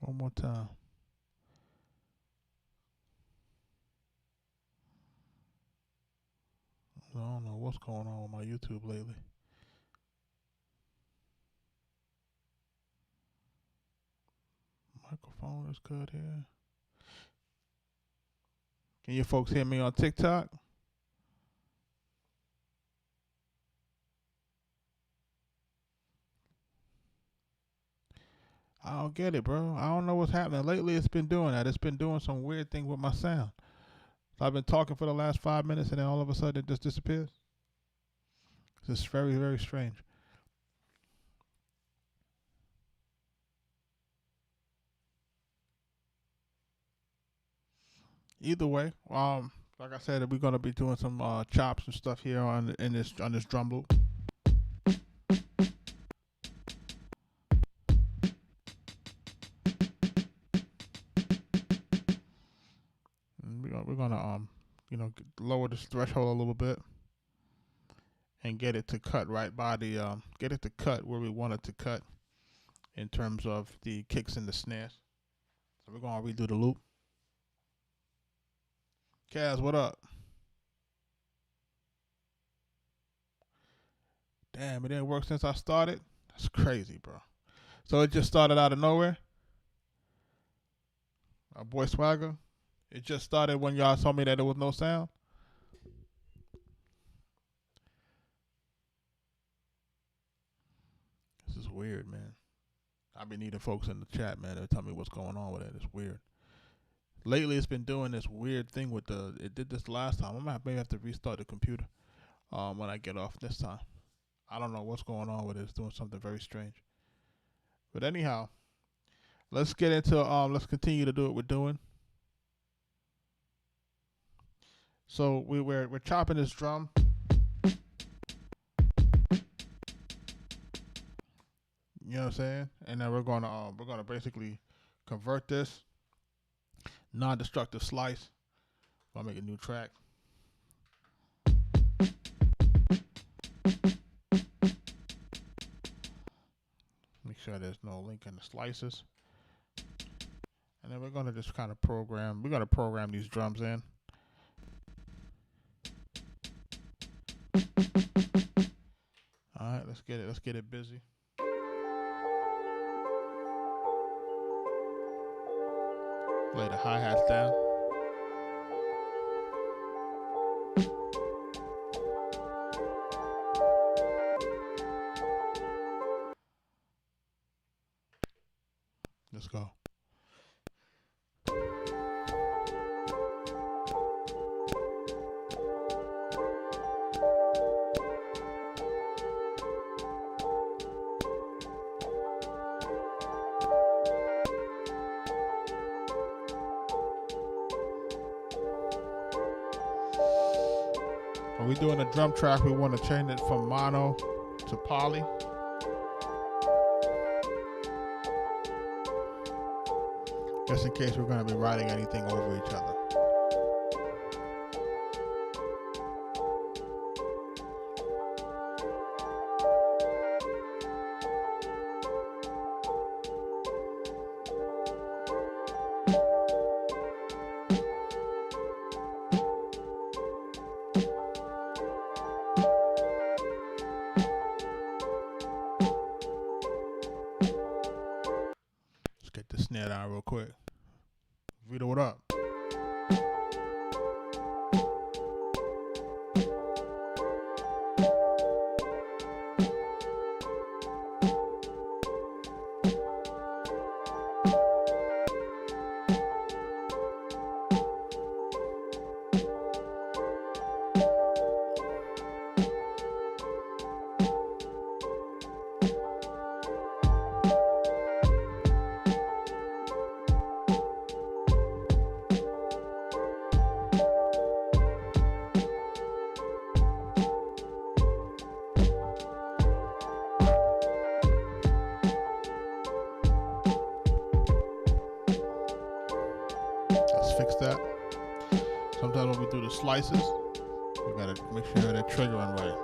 One more time. I don't know what's going on with my YouTube lately. Microphone is good here. Can you folks hear me on TikTok? I don't get it, bro. I don't know what's happening. Lately, it's been doing that. It's been doing some weird thing with my sound. So I've been talking for the last 5 minutes, and then all of a sudden it just disappears. It's just very, very strange. Either way, like I said, we're gonna be doing some chops and stuff here on this drum loop. And we're gonna lower this threshold a little bit and get it to cut right by the get it to cut where we want it to cut in terms of the kicks and the snares. So we're gonna redo the loop. Kaz, what up? Damn, it didn't work since I started? That's crazy, bro. So it just started out of nowhere? Our boy Swagger? It just started when y'all told me that there was no sound? This is weird, man. I've been needing folks in the chat, man, to tell me what's going on with it. It's weird. Lately, it's been doing this weird thing with it did this last time. I might maybe have to restart the computer when I get off this time. I don't know what's going on with it. It's doing something very strange. But anyhow, let's get into let's continue to do what we're doing. So we're chopping this drum. You know what I'm saying? And then we're gonna basically convert this non-destructive slice. I'll make a new track. Make sure there's no link in the slices. And then we're gonna just kind of program. We're gonna program these drums in. All right, let's get it. Let's get it busy. Lay the hi-hats down. Let's go. When we're doing a drum track, we want to change it from mono to poly. Just in case we're going to be writing anything over each other. Let's get the snare down real quick. Vito, what up? Fix that. Sometimes when we do the slices, we gotta make sure they're triggering right.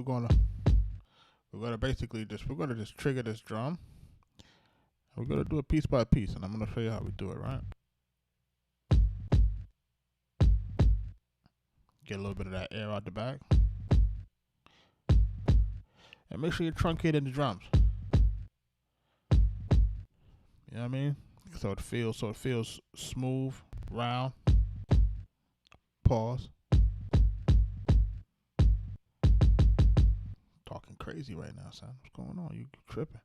gonna basically just trigger this drum. We're gonna do it piece by piece, and I'm gonna show you how we do it, right? Get a little bit of that air out the back. And make sure you truncate in the drums. You know what I mean? So it feels smooth, round. Pause. Talking crazy right now, son. What's going on? You tripping?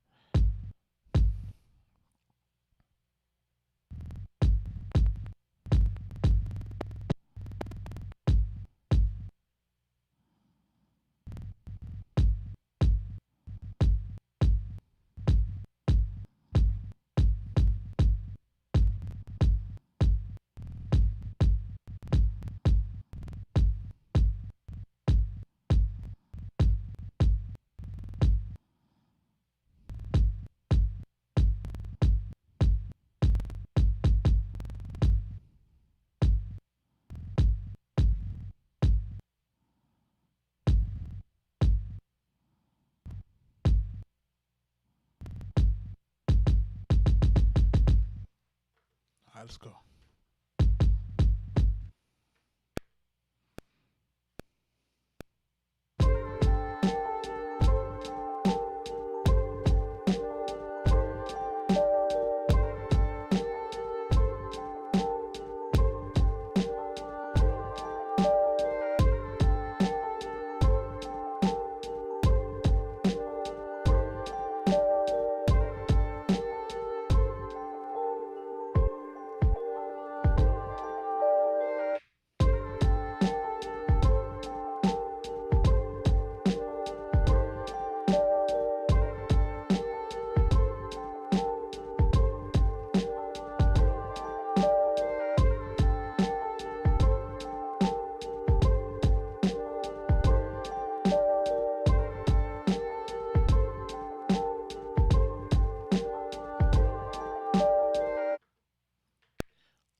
All right, let's go.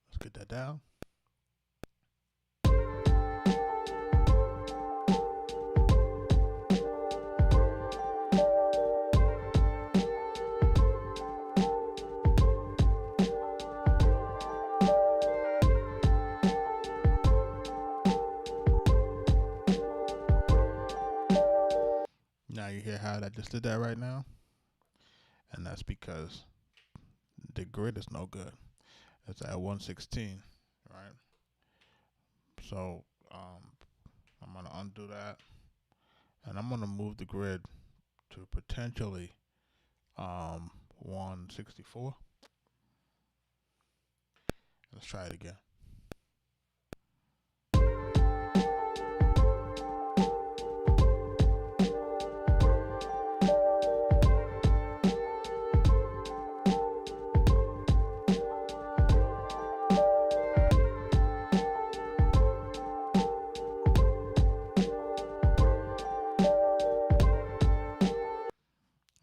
Let's get that down. Now you hear how I just did that right now? And that's because the grid is no good. It's at 116, right? So I'm gonna undo that, and I'm gonna move the grid to potentially 164. Let's try it again.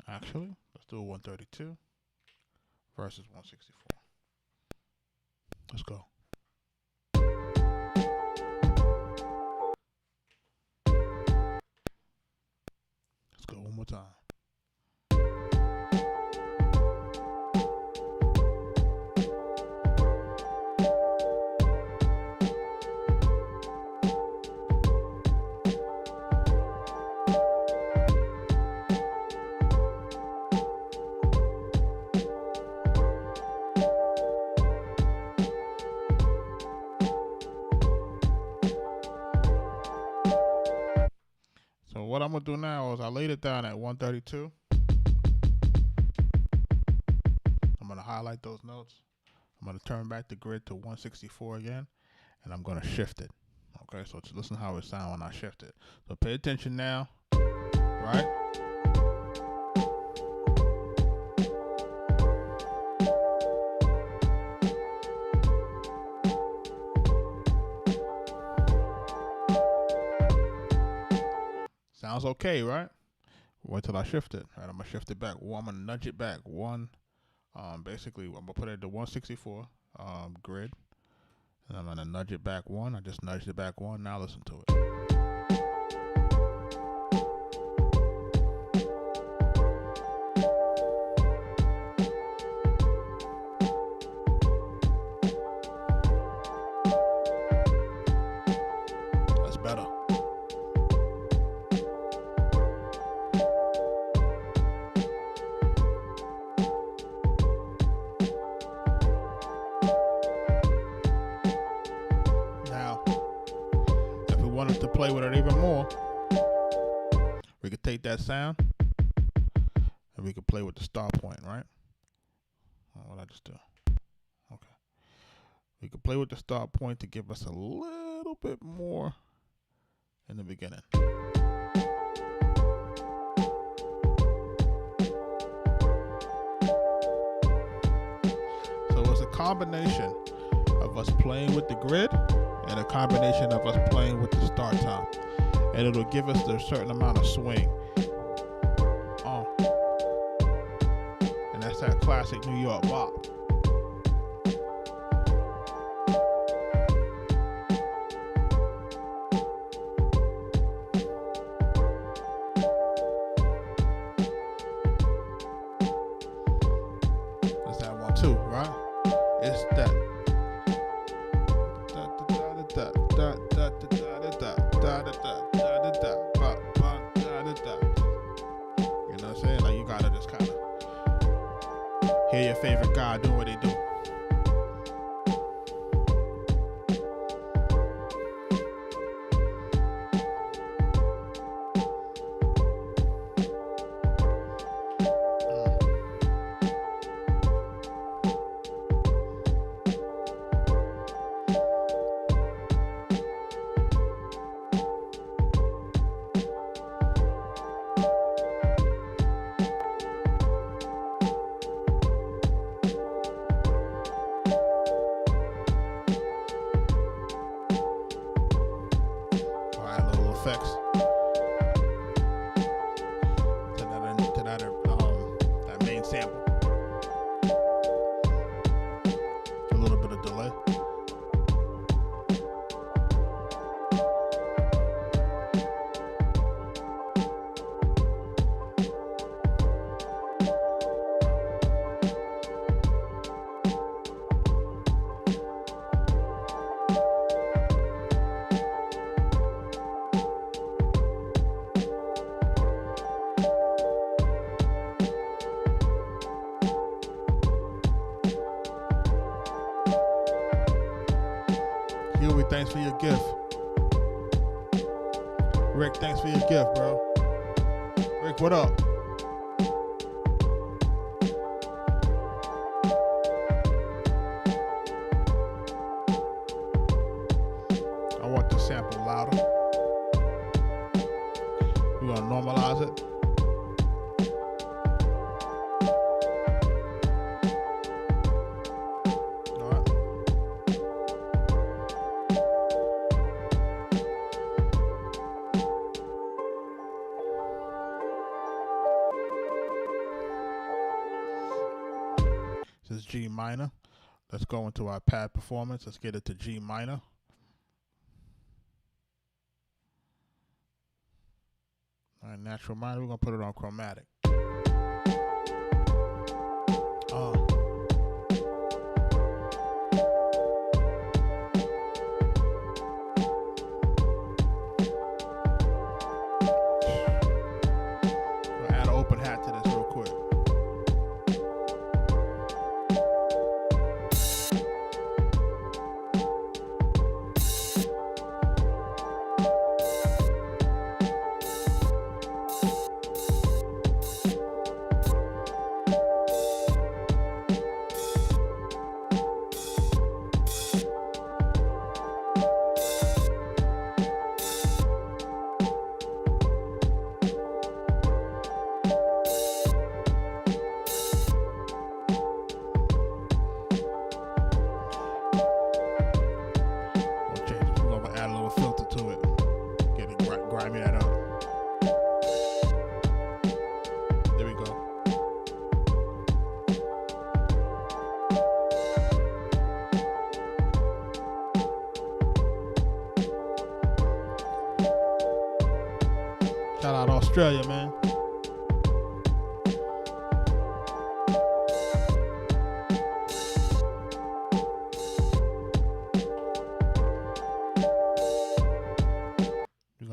Actually, let's do a 132 versus 164. Let's go. Let's go one more time. So what I'm gonna do now is I laid it down at 132. I'm gonna highlight those notes. I'm gonna turn back the grid to 164 again, and I'm gonna shift it. Okay, so listen how it sounds when I shift it. So pay attention now, right? Sounds okay, right? Wait till I shift it. Right, I'm gonna shift it back. Well, I'm gonna nudge it back one. Basically, I'm gonna put it to 164 grid, and I'm gonna nudge it back one. I just nudged it back one. Now listen to it. play with it even more, we could take that sound and we could play with the start point, right? What I just do? Okay. We could play with the start point to give us a little bit more in the beginning. So it's a combination of us playing with the grid and a combination of us playing with the start time. And it'll give us a certain amount of swing. And that's that classic New York bop. That's that one too, right? It's that. You know what I'm saying? Like you gotta just kind of hear your favorite guy doing what they do. Effects to that main sample. A little bit of delay. Huey, thanks for your gift. Rick, thanks for your gift, bro. Rick, what up? I want the sample louder. We're gonna normalize it. This is G minor. Let's go into our pad performance. Let's get it to G minor. All right, natural minor. We're gonna put it on chromatic. We'll add an open hat to this real quick. Grimy that up. There we go. Shout out Australia, man.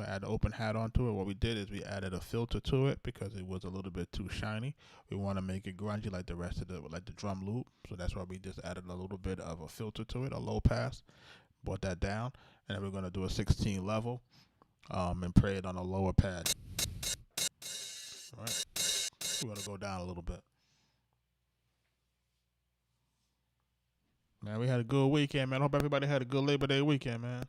Add the open hat onto it. What we did is we added a filter to it because it was a little bit too shiny. We want to make it grungy like the rest of like the drum loop. So that's why we just added a little bit of a filter to it, a low pass. Brought that down, and then we're going to do a 16 level and play it on a lower pad. All right, we're gonna go down a little bit. Man, we had a good weekend, man. I hope everybody had a good Labor Day weekend, man.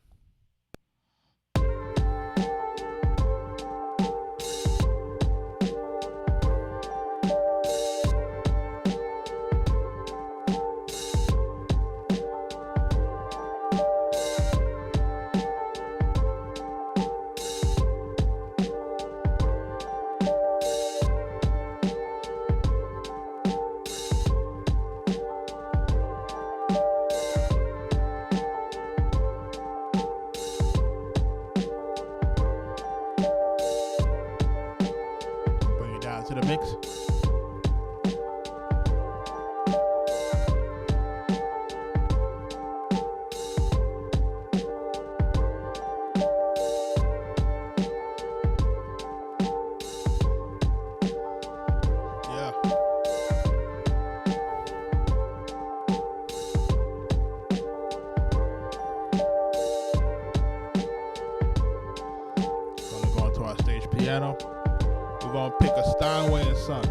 Bring it down to the mix. Piano. We're gonna pick a Steinway and Sons.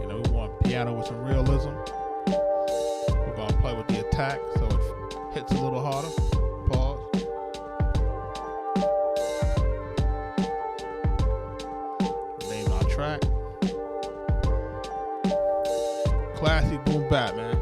You know, we want piano with some realism. We're gonna play with the attack so it hits a little harder. Pause. Name our track. Classy boom bap, man.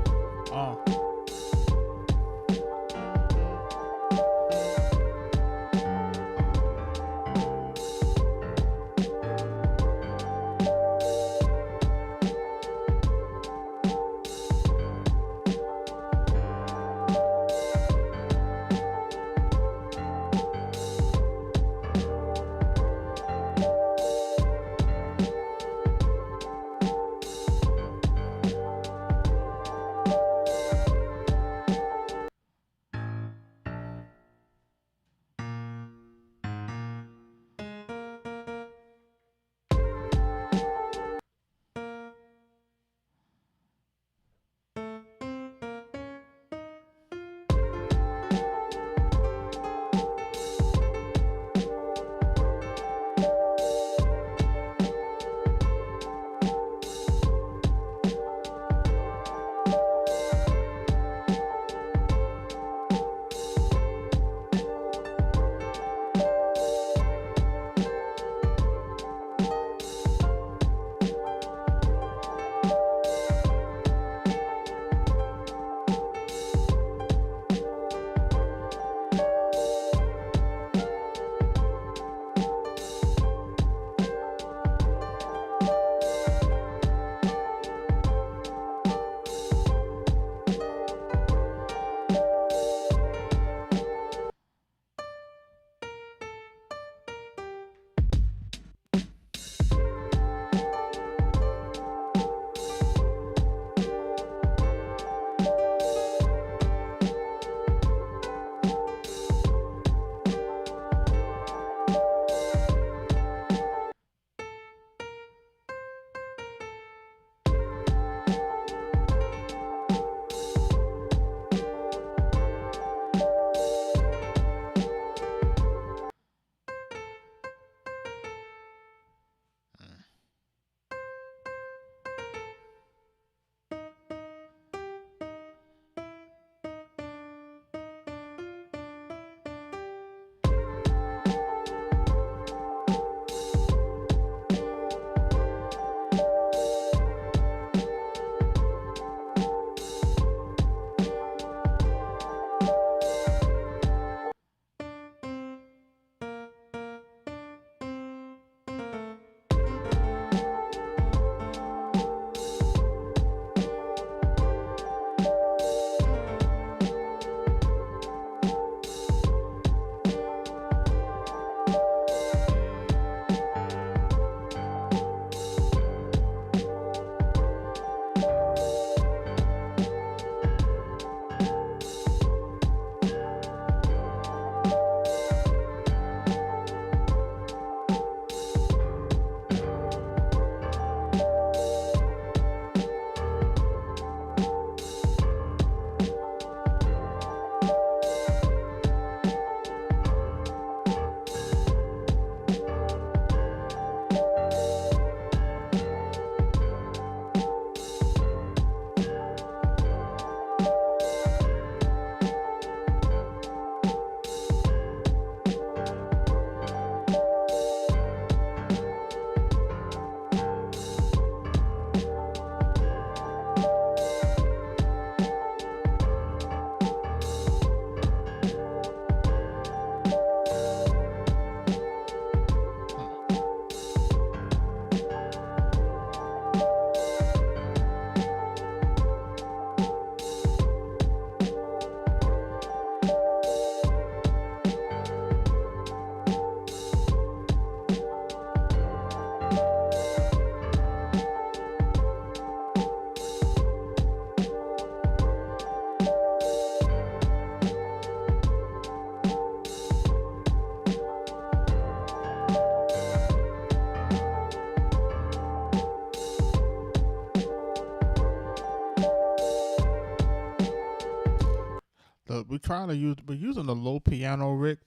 we're using the low piano rig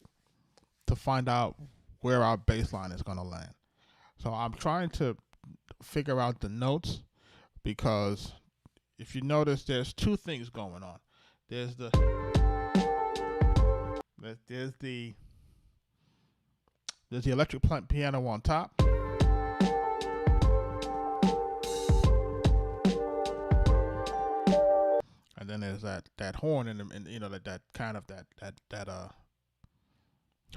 to find out where our bass line is gonna land. So I'm trying to figure out the notes, because if you notice, there's two things going on. There's the electric piano on top, and then there's that horn in that kind of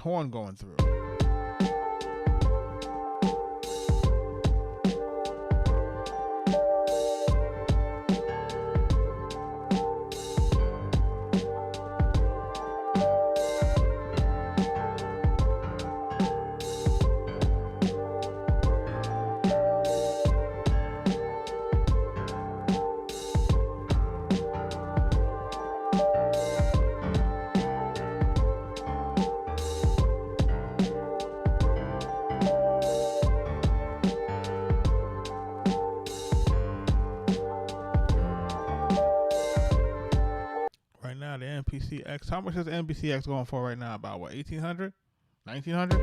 horn going through. The MPC-X. How much is the MPC-X going for right now? About what, 1800, 1900?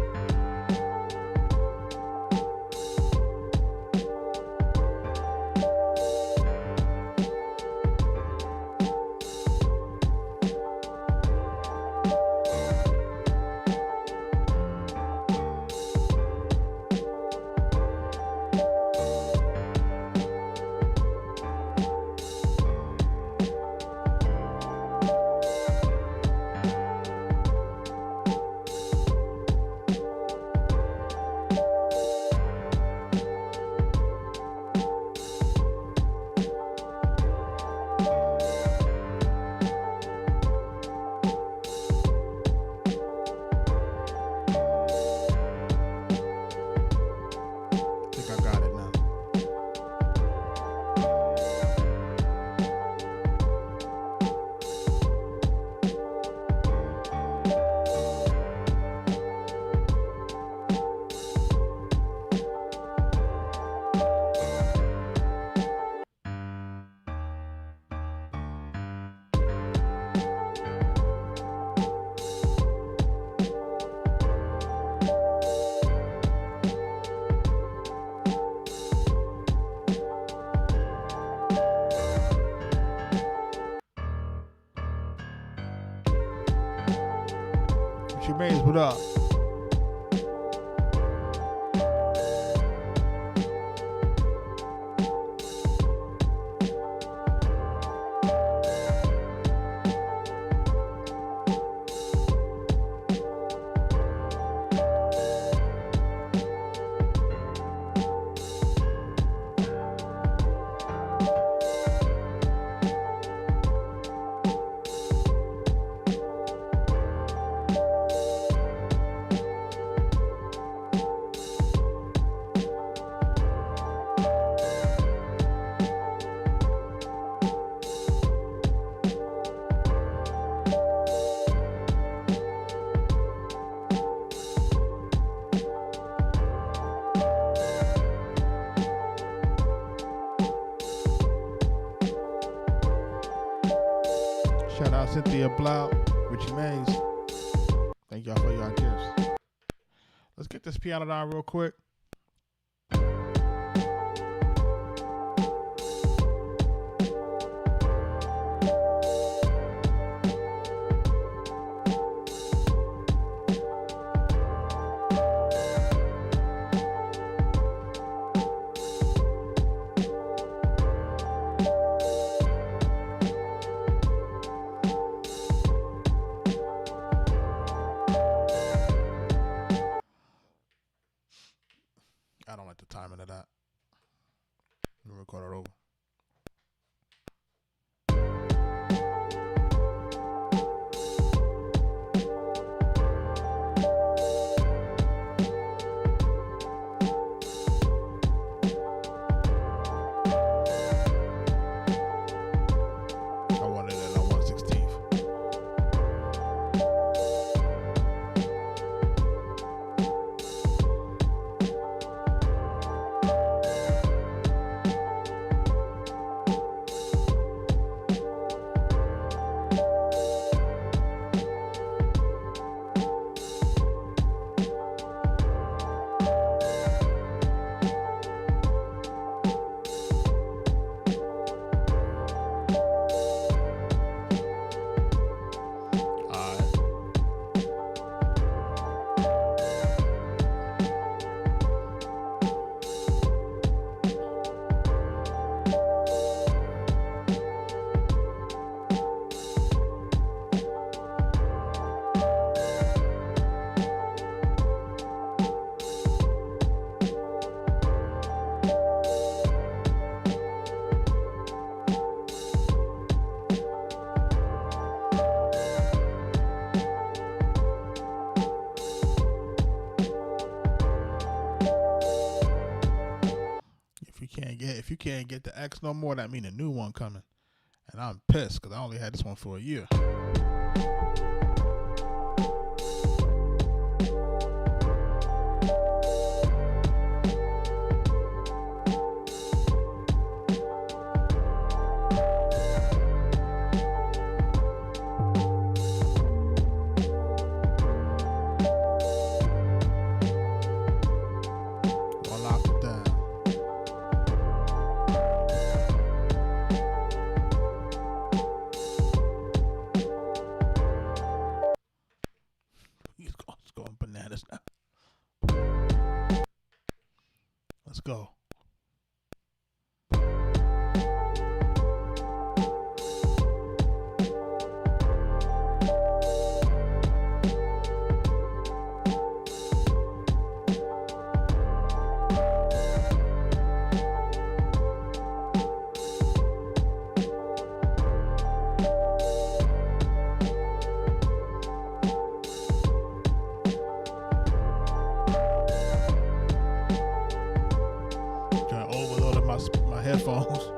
Maze, what up? Shout out Cynthia Blau, Richie Mays. Thank y'all for your gifts. Let's get this piano down real quick. I don't like the timing of that. Let me record it over. I wanted it on 1/16. you can't get the X no more, that mean a new one coming. And I'm pissed because I only had this one for a year. Let's go. My headphones.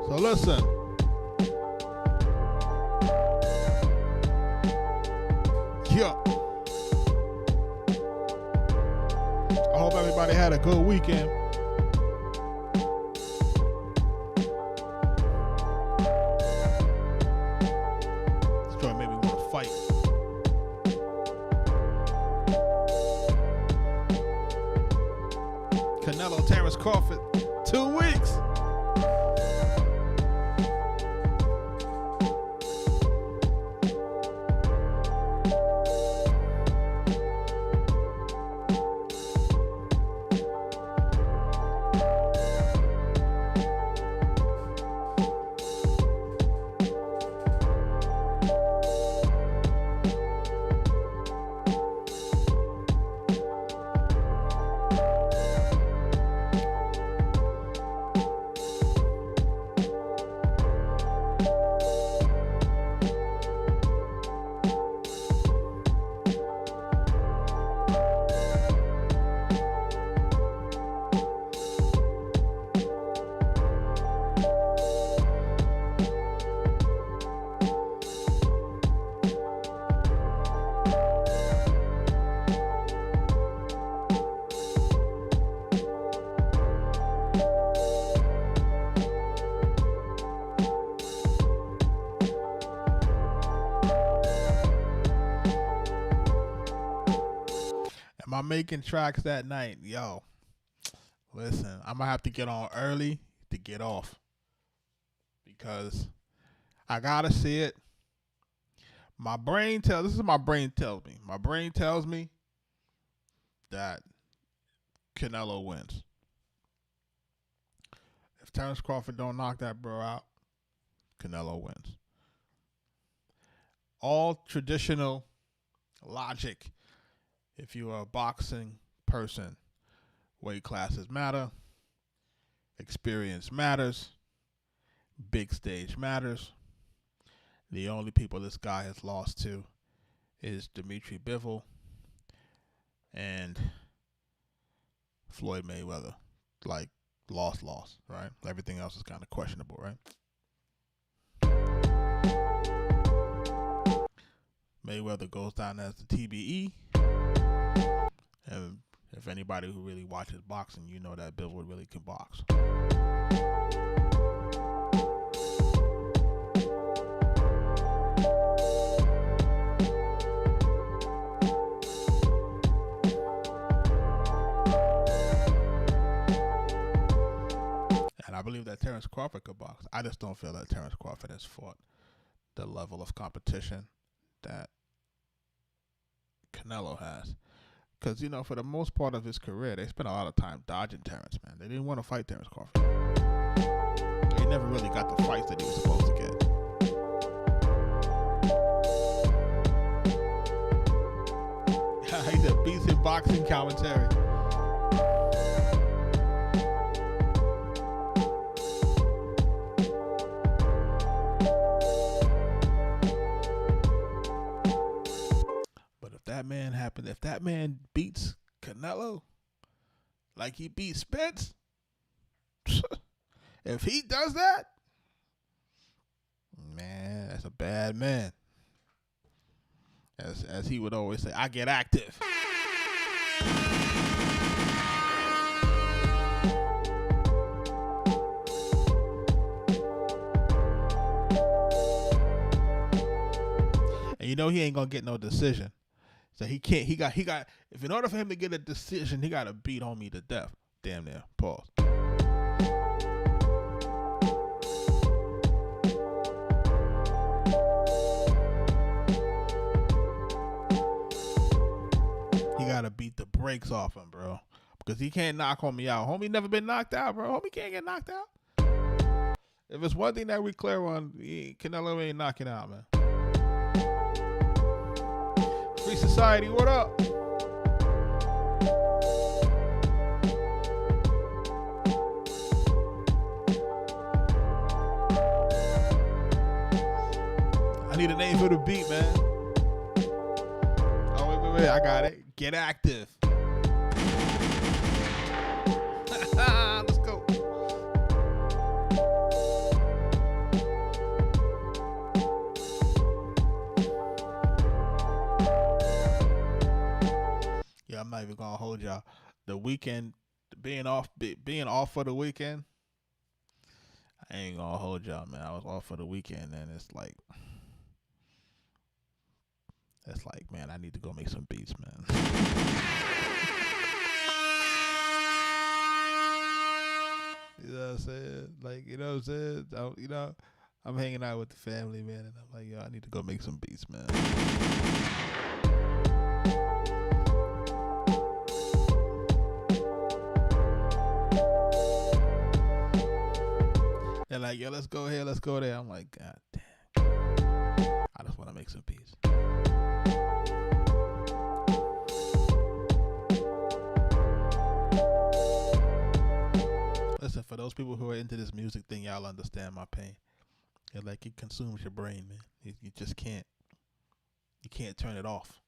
So listen, yeah. I hope everybody had a good weekend. This joint made me want to fight. Canelo, Terrence Crawford, 2 weeks. Am I making tracks that night? Yo, listen, I'm going to have to get on early to get off because I got to see it. My brain tells me that Canelo wins. If Terrence Crawford don't knock that bro out, Canelo wins. All traditional logic. If you are a boxing person, weight classes matter, experience matters, big stage matters. The only people this guy has lost to is Dimitri Bivol and Floyd Mayweather. Like, lost, right? Everything else is kind of questionable, right? Mayweather goes down as the TBE. And if anybody who really watches boxing, you know that Bivol really can box. And I believe that Terrence Crawford could box. I just don't feel that Terrence Crawford has fought the level of competition that Canelo has. Because, you know, for the most part of his career, they spent a lot of time dodging Terrence, man. They didn't want to fight Terrence Crawford. never really got the fights that he was supposed to get. He said Beatz in boxing commentary. But if that man beats Canelo like he beat Spence, if he does that, man, that's a bad man. As he would always say, I get active. And you know he ain't gonna get no decision. So he can't. He got. If in order for him to get a decision, he got to beat homie to death. Damn near. Pause. He got to beat the brakes off him, bro, because he can't knock homie out. Homie never been knocked out, bro. Homie can't get knocked out. If it's one thing that we clear on, Canelo ain't knocking out, man. Free Society, what up? I need a name for the beat, man. Oh, wait, I got it. Get active. Let's go. Yeah, I'm not even gonna hold y'all. The weekend, being off for the weekend, I ain't gonna hold y'all, man. I was off for the weekend, and it's like, man, I need to go make some beats, man. You know what I'm saying? Like, you know what I'm saying? I'm hanging out with the family, man, and I'm like, yo, I need to go make some beats, man. They're like, yo, let's go here, let's go there. I'm like, God damn. I just want to make some beats. Listen, for those people who are into this music thing, y'all understand my pain. Like, it consumes your brain, man. You just can't. You can't turn it off.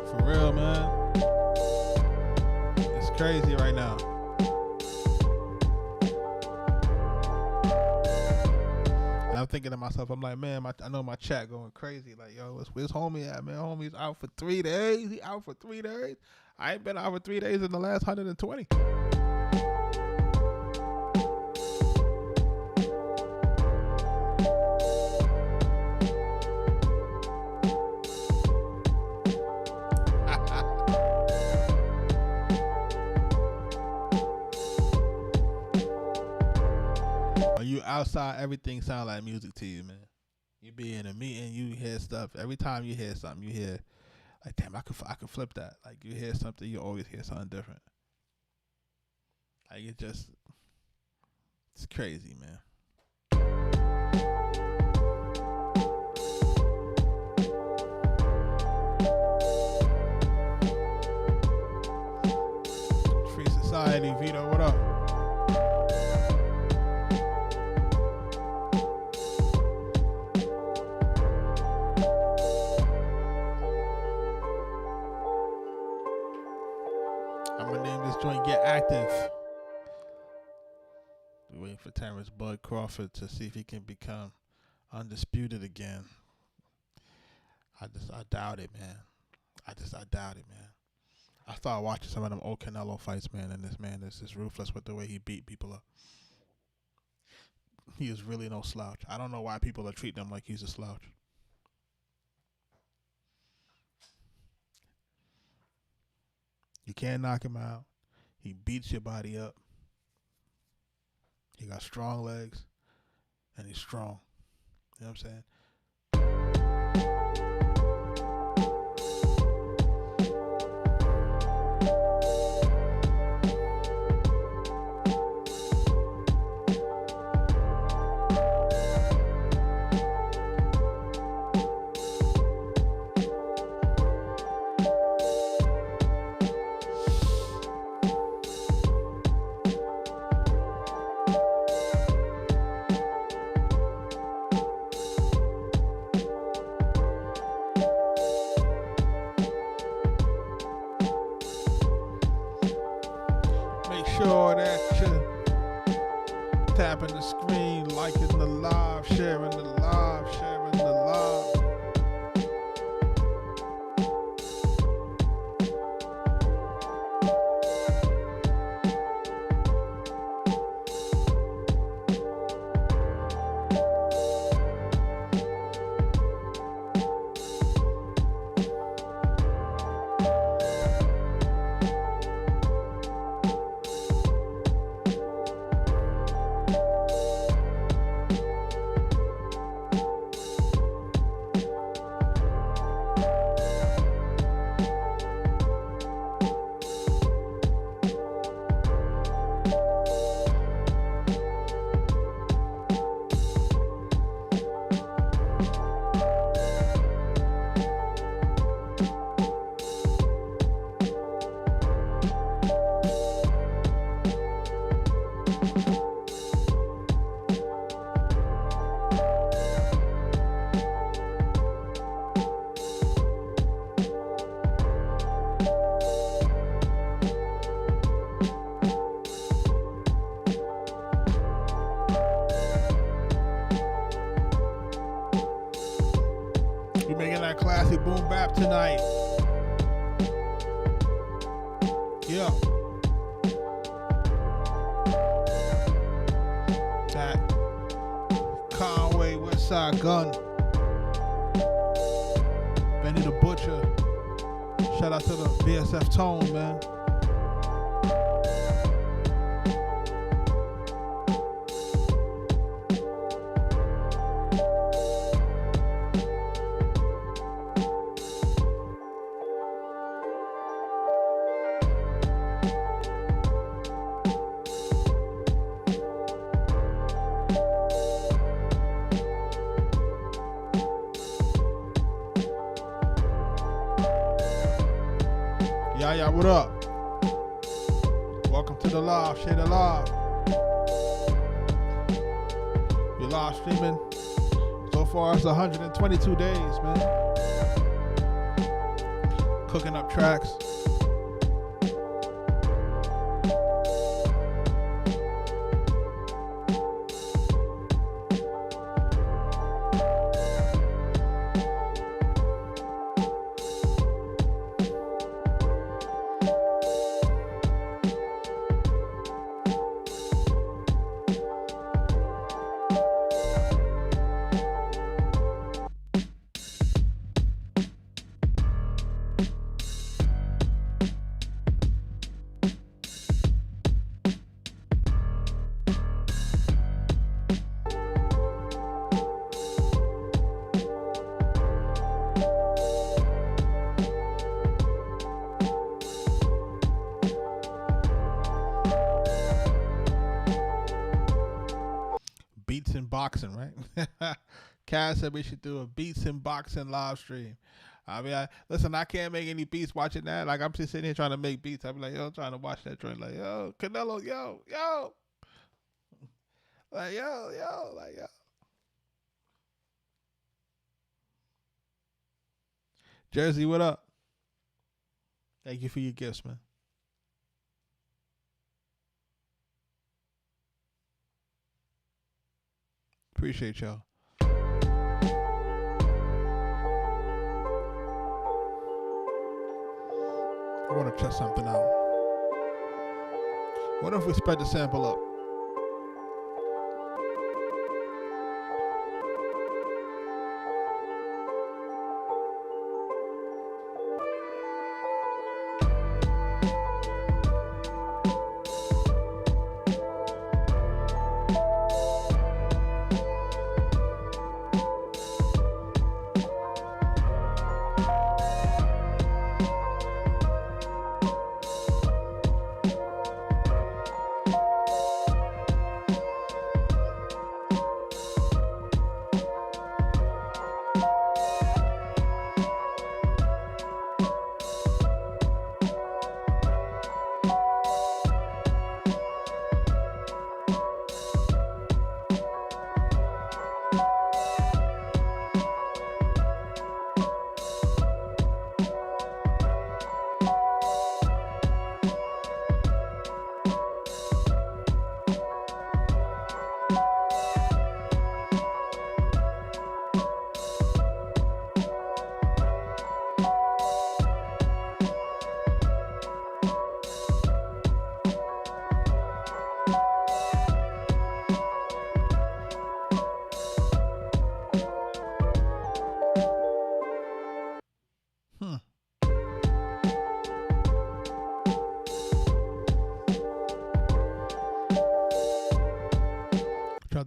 For real, man. It's crazy right now. I'm thinking to myself, I'm like, man, I know my chat going crazy. Like, yo, where's homie at, man? Homie's out for 3 days. He out for 3 days. I ain't been out for 3 days in the last 120. When you outside, everything sound like music to you, man. You be in a meeting, you hear stuff. Every time you hear something, you hear, like, damn, I could flip that. Like, you hear something, you always hear something different. Like, it's crazy, man. Free Society, Vito, what up? I'm gonna name this joint Get Active. We're waiting for Terrence Bud Crawford to see if he can become undisputed again. I doubt it, man. I doubt it, man. I started watching some of them old Canelo fights, man, and this man is just ruthless with the way he beat people up. He is really no slouch. I don't know why people are treating him like he's a slouch. You can't knock him out. He beats your body up. He got strong legs, and he's strong. You know what I'm saying? Sure that you're tapping the screen, liking the live, sharing the live, sharing the live. We're making that classic boom bap tonight. Yeah. That Conway Westside Gun. Benny the Butcher. Shout out to the BSF Tone, man. Yeah, what up? Welcome to the live, share the live. We're live streaming. So far it's 122 days, man. Cooking up tracks. Beats and boxing, right? Kaz said we should do a beats and boxing live stream. I mean, listen, I can't make any beats watching that. Like, I'm just sitting here trying to make beats. I'll be like, yo, trying to watch that joint. Like, yo, Canelo, yo. Like, yo. Jersey, what up? Thank you for your gifts, man. Appreciate y'all. I want to test something out. What if we spread the sample up?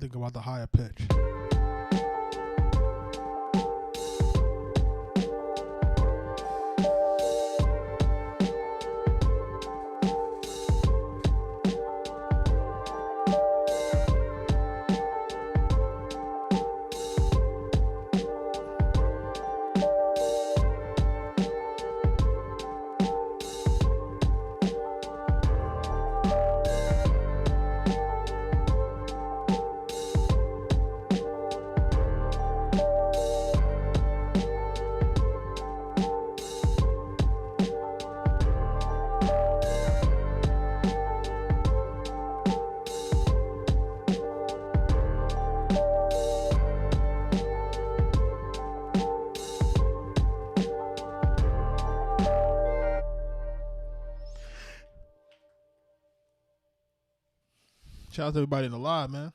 think about the higher pitch. Shout out to everybody in the live, man.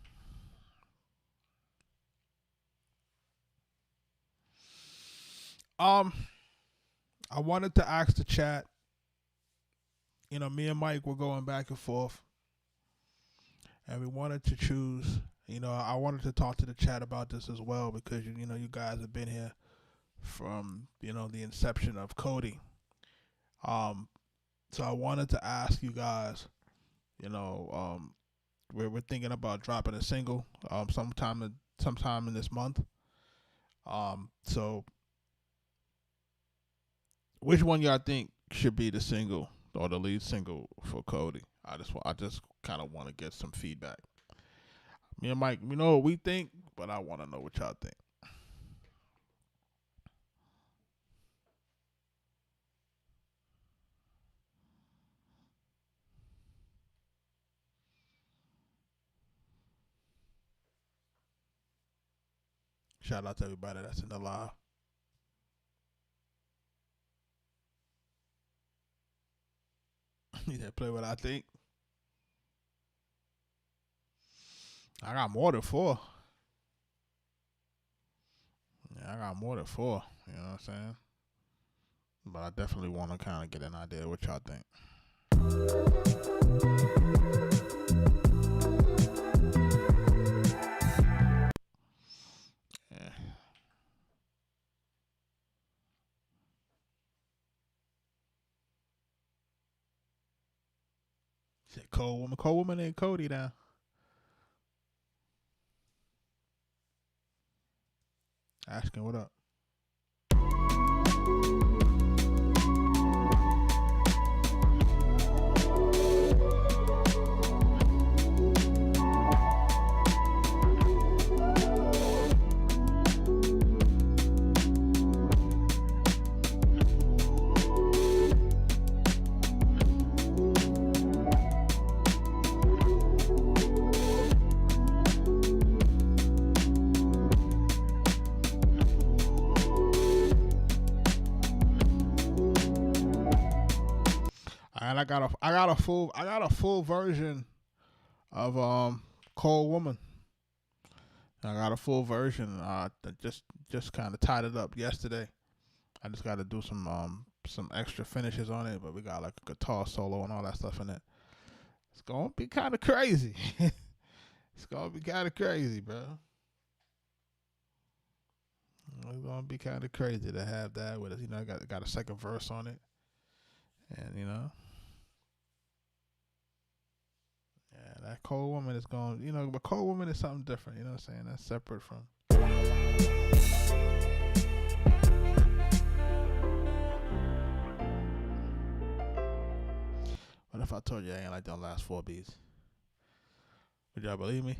I wanted to ask the chat. You know, me and Mike were going back and forth, and we wanted to choose. You know, I wanted to talk to the chat about this as well because you know you guys have been here from the inception of Cody. So I wanted to ask you guys. We're thinking about dropping a single sometime in this month. So which one y'all think should be the single or the lead single for Cody? I just kind of want to get some feedback. Me and Mike, we know what we think, but I want to know what y'all think. Shout out to everybody that's in the live. You said play what I think. I got more than 4. Yeah, I got more than 4. You know what I'm saying? But I definitely want to kind of get an idea of what y'all think. Yeah. Said Cold Woman. Cold Woman ain't Cody now. Asking what up. And I got a full version of Cold Woman. I got a full version. That just kind of tied it up yesterday. I just got to do some extra finishes on it, but we got like a guitar solo and all that stuff in it. It's gonna be kind of crazy. It's gonna be kind of crazy, bro. It's gonna be kind of crazy to have that with us. You know, I got a second verse on it, and yeah, that Cold Woman is going. But Cold Woman is something different. You know what I'm saying? That's separate from. What if I told you I ain't like them last 4 beats? Would y'all believe me?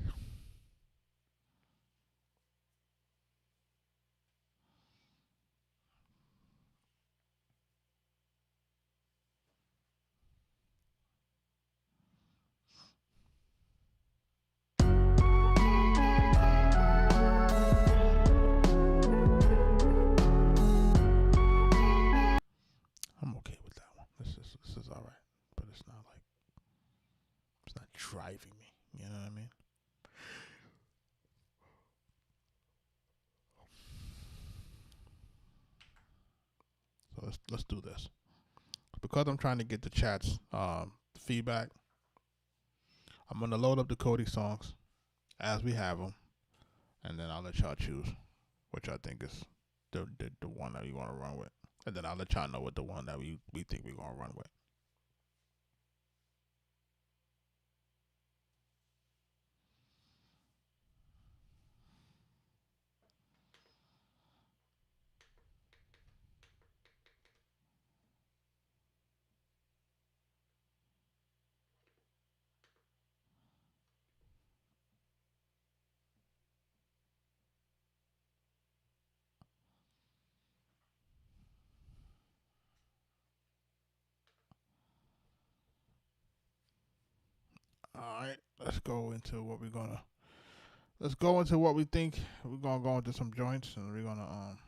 I'm okay with that one. This is all right, but it's not driving me. You know what I mean? So let's do this. Because I'm trying to get the chat's feedback, I'm gonna load up the Cody songs, as we have them, and then I'll let y'all choose which I think is the one that you want to run with, and then I'll let y'all know what the one that we think we're gonna run with. All right, let's go into what we're gonna. Let's go into what we think. We're gonna go into some joints, and we're gonna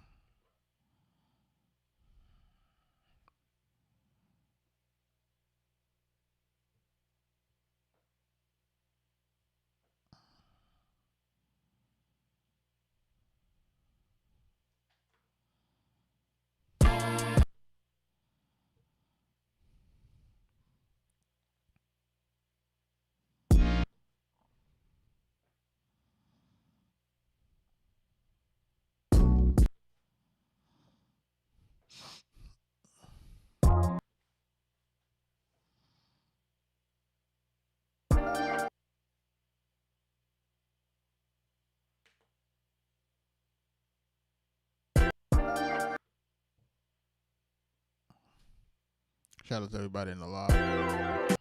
shout out to everybody in the live. I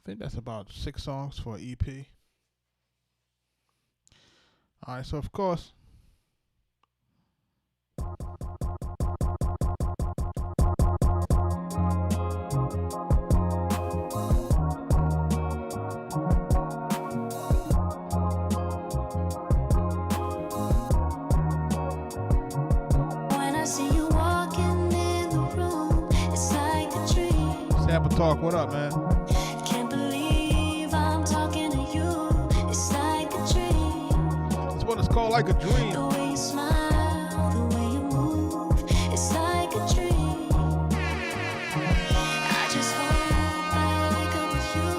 think that's about 6 songs for an EP. All right, so of course. Sample Talk, what up, man? Can't believe I'm talking to you. It's like a dream. That's what it's called, like a dream. The way you smile, the way you move, it's like a dream. I just hope I wake up with you.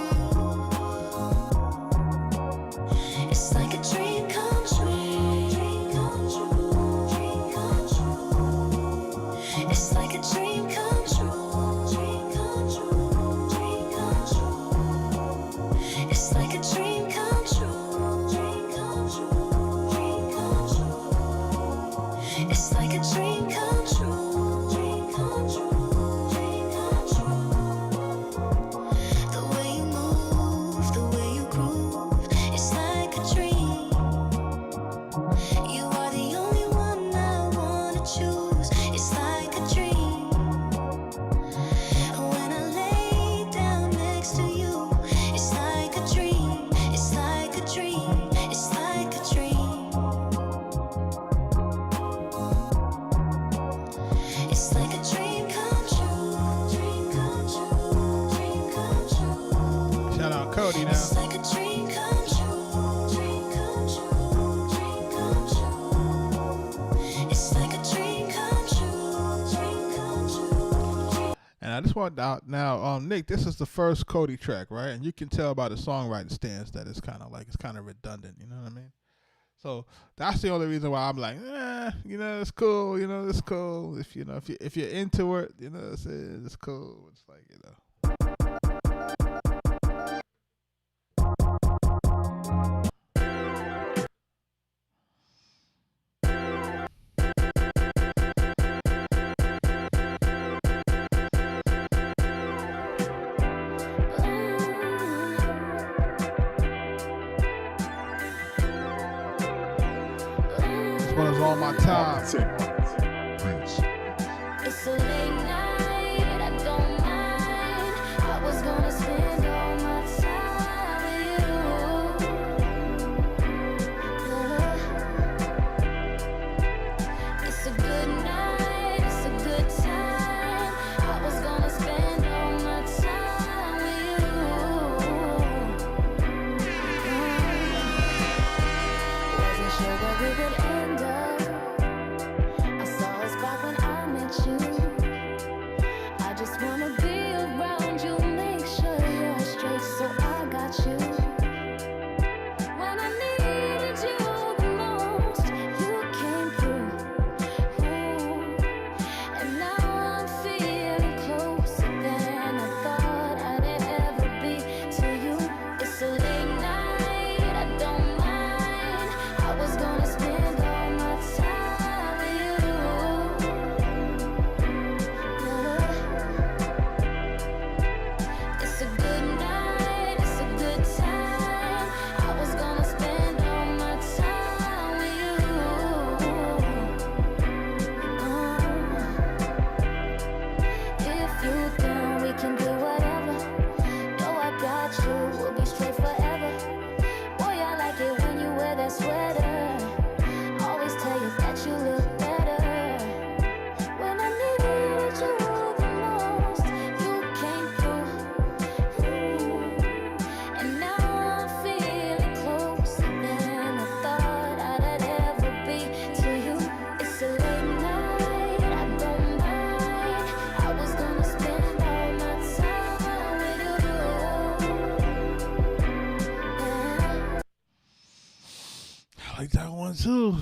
It's like a dream come true. Dream come true. Dream come true. It's like a dream come true. It's like a dream come true. Dream come true. Dream come true. It's like a dream come true. Dream come true. Dream come true. The way you move, the way you groove, it's like a dream. You are the only one I wanna choose. It's like a dream. When I lay down next to you, it's like a dream, it's like a dream, it's like a dream. It's like a dream come true, dream come true, dream come true. Shout out Cody now. It's like a dream come true, dream come true, dream come true. It's like a dream come true, dream come true. And I just want out now, Nick, this is the first Cody track, right? And you can tell by the songwriting stance that it's kind of redundant, you know what I mean? So that's the only reason why I'm like, it's cool, it's cool. If you're into it, it's cool. It's like, this one is all my time. It's a late night, I don't mind. I was gonna spend all my time with you. It's a good night, it's a good time. I was gonna spend all my time with you. Wasn't sure where we would end up. I saw a spark when I met you. too.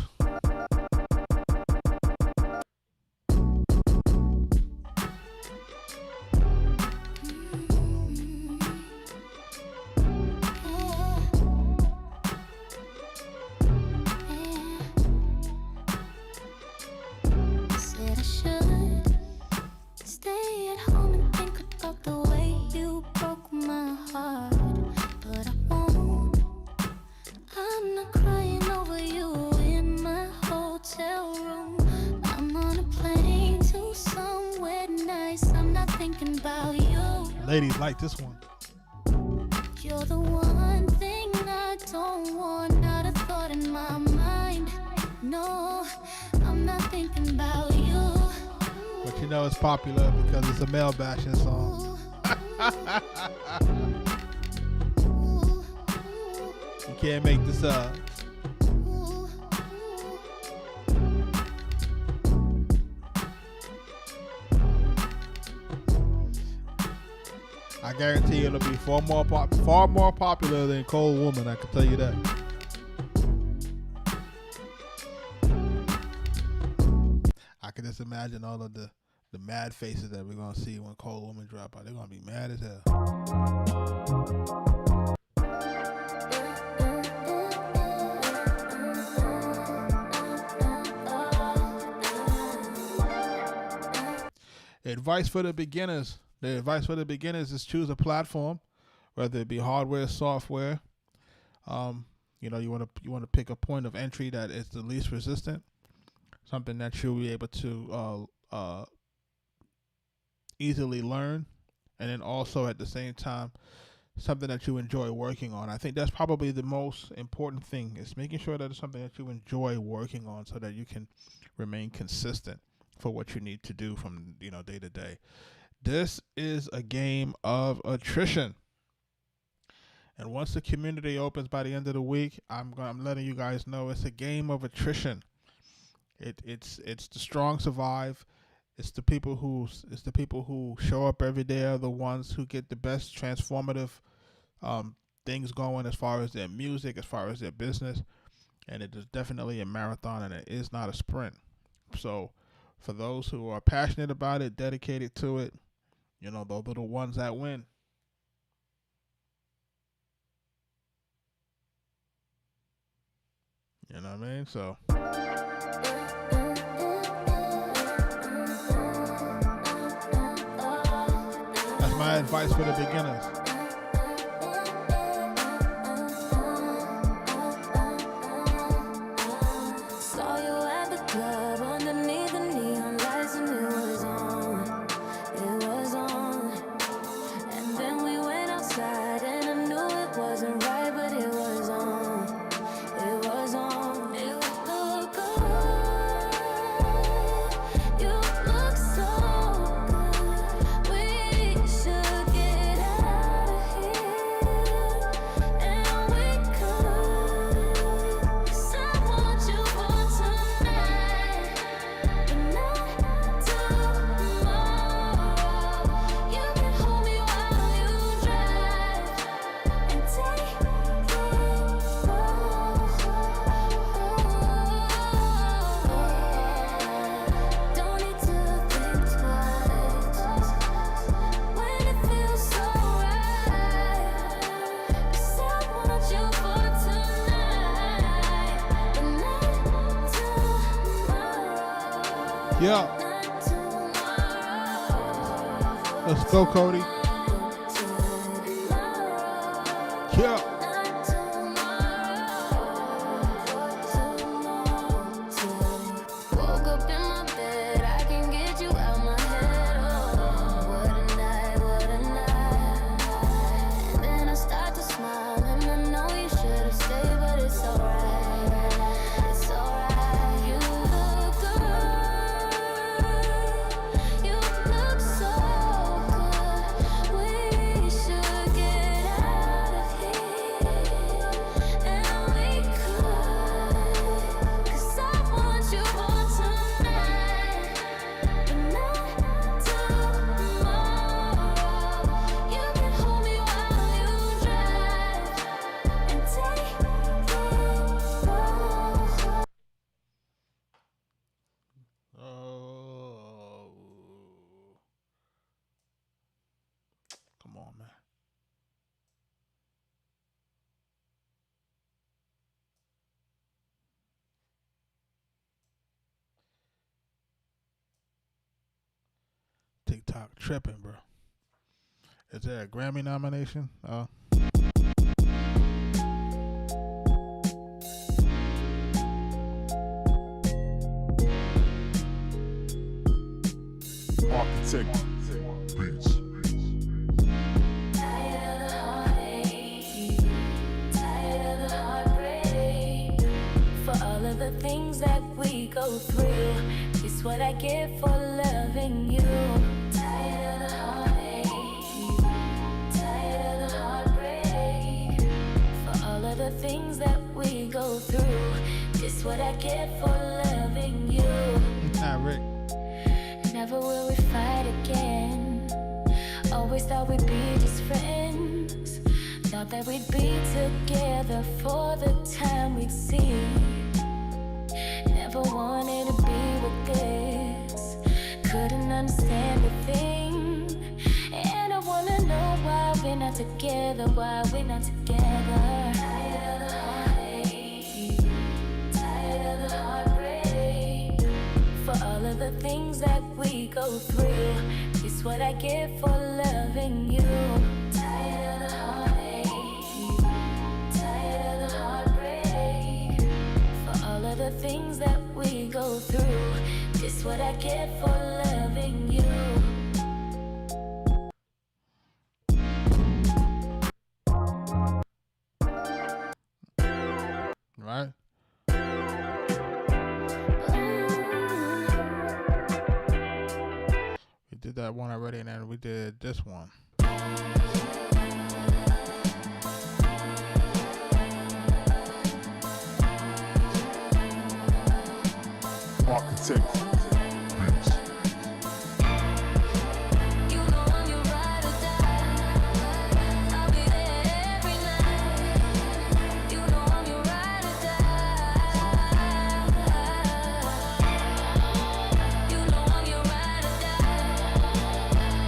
Said I should stay at home and think about the way you broke my heart, but I won't. I'm not crying over you in my hotel room. I'm on a plane to somewhere nice. I'm not thinking about you. Ladies like this one. You're the one thing I don't want, not a thought in my mind. No, I'm not thinking about you. But you know it's popular because it's a male bashing song. You can't make this up. I guarantee it'll be far more popular than Cold Woman, I can tell you that. I can just imagine all of the mad faces that we're going to see when Cold Woman drop out. They're going to be mad as hell. Advice for the beginners. The advice for the beginners is choose a platform, whether it be hardware, software. You want to pick a point of entry that is the least resistant, something that you'll be able to easily learn, and then also at the same time something that you enjoy working on. I think that's probably the most important thing, is making sure that it's something that you enjoy working on, so that you can remain consistent for what you need to do from day to day. This is a game of attrition. And once the community opens by the end of the week, I'm letting you guys know it's a game of attrition. It's the strong survive. It's the people who show up every day are the ones who get the best transformative things going as far as their music, as far as their business. And it is definitely a marathon, and it is not a sprint. So for those who are passionate about it, dedicated to it, those are the ones that win. You know what I mean? So that's my advice for the beginners. Saw you at the club underneath the neon lights, and it was on. And then we went outside, and I knew it wasn't right, but it was on. It was on. You look good. You look so good. We should get out of here, and we could. 'Cause I want you for tonight, but not tomorrow. You can hold me while you drive and take it slow. Don't need to think twice when it feels so right. 'Cause I want you for tonight, but not tomorrow. Yeah. Not tomorrow. Let's go, Cody. Yeah. Woke up in my bed, I can get you out my head. Oh, what a night, what a night. And then I start to smile, and I know you should have stayed, but it's alright. It's alright. You look good. You look so good. Tripping, bro. Is there a Grammy nomination? Arkatech Beatz. Tired of the heartache, tired of the heartbreak. For all of the things that we go through, it's what I get for loving you. Tired of the heartache, tired of the heartbreak. For all of the things that we go through, it's what I get for loving you. Nah, Rick. Never will we fight again. Always thought we'd be just friends. Thought that we'd be together for the time we'd see. Never wanted to be with this. Couldn't understand a thing. And I wanna know why we're not together. Why we're not together. Tired of the heartache, tired of the heartbreak. For all of the things that we go through, it's what I get for loving you. Tired of the heartache, tired of the heartbreak. For all of the things that we go through, it's what I get for loving you. Right? We did that one already, and then we did this one. Arkatech Beatz. You know I'm your ride or die. I'll be there every night. You know I'm your ride or die. You know I'm your ride or die.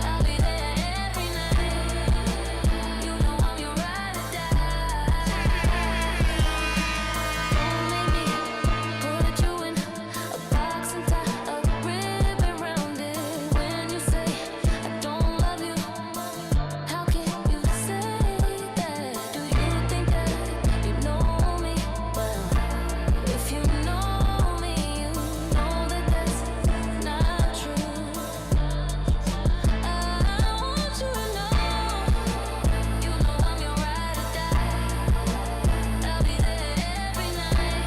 I'll be there every night. You know I'm your ride or die. Don't make me put you in a box and tie a ribbon round it. When you say I don't love you, how can you say that? Do you think that you know me? Well, if you know me, you know that that's not true. I want you to know, you know I'm your ride or die. I'll be there every night.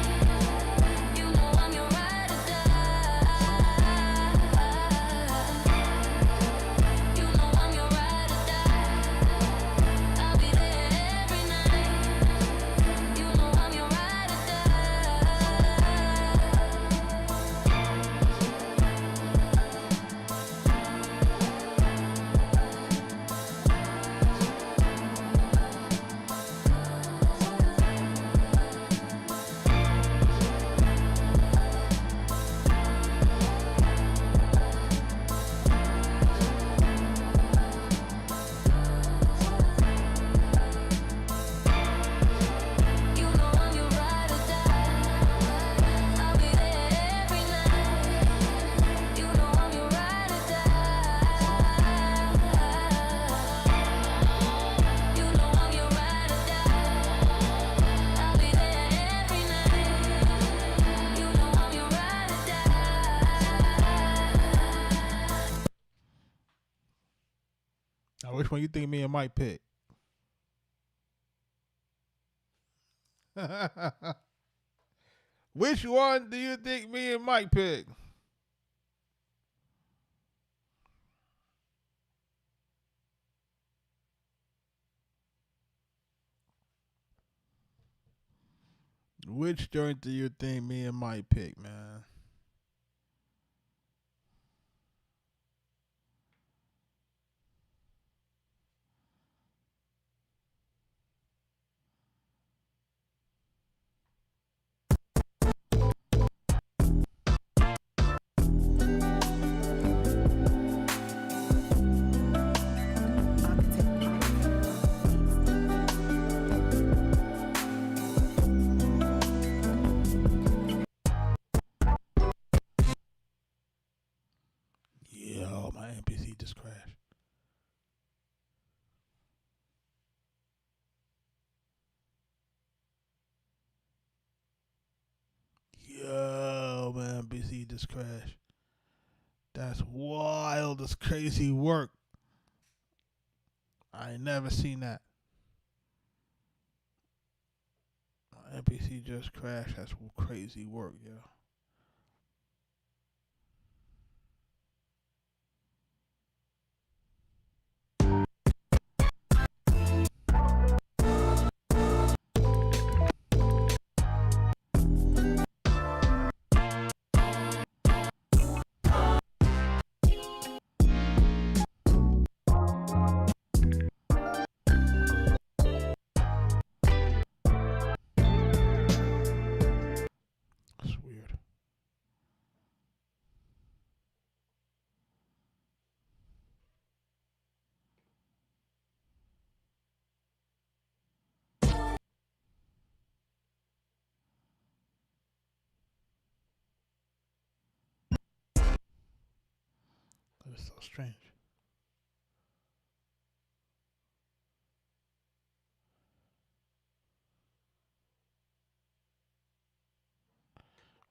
You know I'm your ride or die. You know I'm your ride or die. I'll be there every night. You know I'm your ride or You know I'm your ride or die. I'll be there every night. You know I'm your ride or die. You know I'm your ride or die. I'll be there every night. You know I'm your ride or die. Now, which one you think me and Mike pick? Which one do you think me and Mike pick? Which joint do you think me and Mike pick, man? Yo, my NPC just crashed. Yo, man, BC just crashed. That's wild. That's crazy work. I ain't never seen that. NPC just crashed. That's crazy work, yo. That's weird. That is so strange.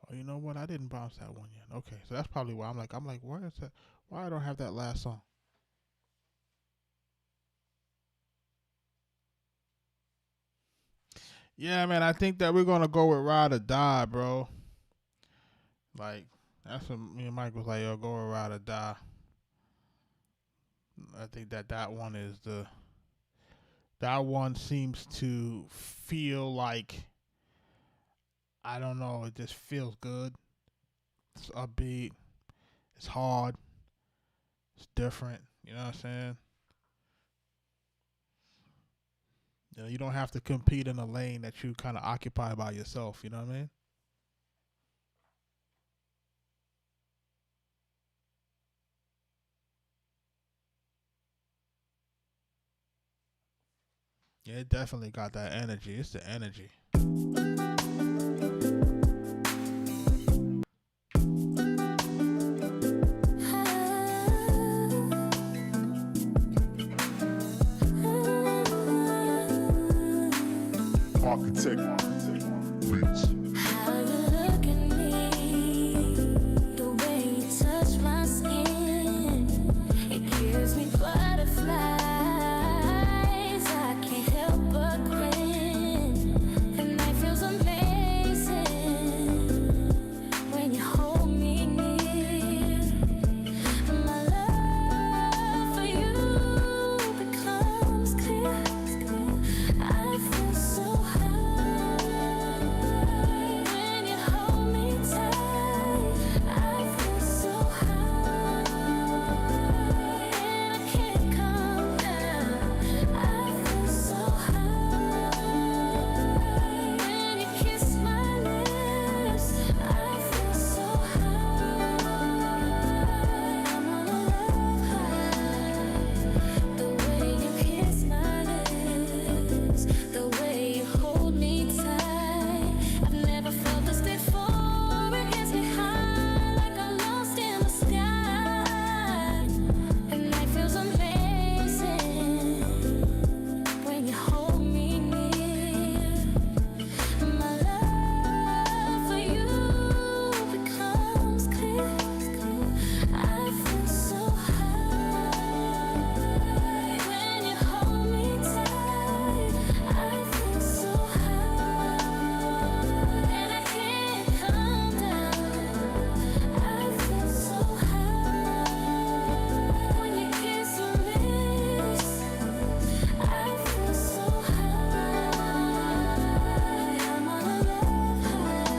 Oh, you know what? I didn't bounce that one yet. Okay, so that's probably why I'm like, where is that? Why I don't have that last song? Yeah, man, I think that we're gonna go with Ride or Die, bro. Like, that's what me and Mike was like, yo, go with Ride or Die. I think that one is that one seems to feel like, I don't know, it just feels good. It's upbeat. It's hard. It's different. You know what I'm saying? You know, you don't have to compete in a lane that you kind of occupy by yourself. You know what I mean? Yeah, it definitely got that energy. It's the energy. Arkatech Beatz. How you look at me, the way you touch my skin, it gives me butterflies. I can't help but grin. The night feels amazing when you hold me near. My love for you becomes clear. I feel so high when you hold me tight. I feel so high and I can't calm down. I feel so high when you kiss my lips. I feel so high. I'm on a love high. The way you kiss my lips, the way you hold me tight. I've never felt this before. It gets me high like I'm lost in the sky. And night feels amazing when you hold me near. My love for you becomes clear. I feel so high when you hold me tight. I feel so high and I can't calm down. I feel so high when you kiss my lips. I feel so high. I'm on a love high.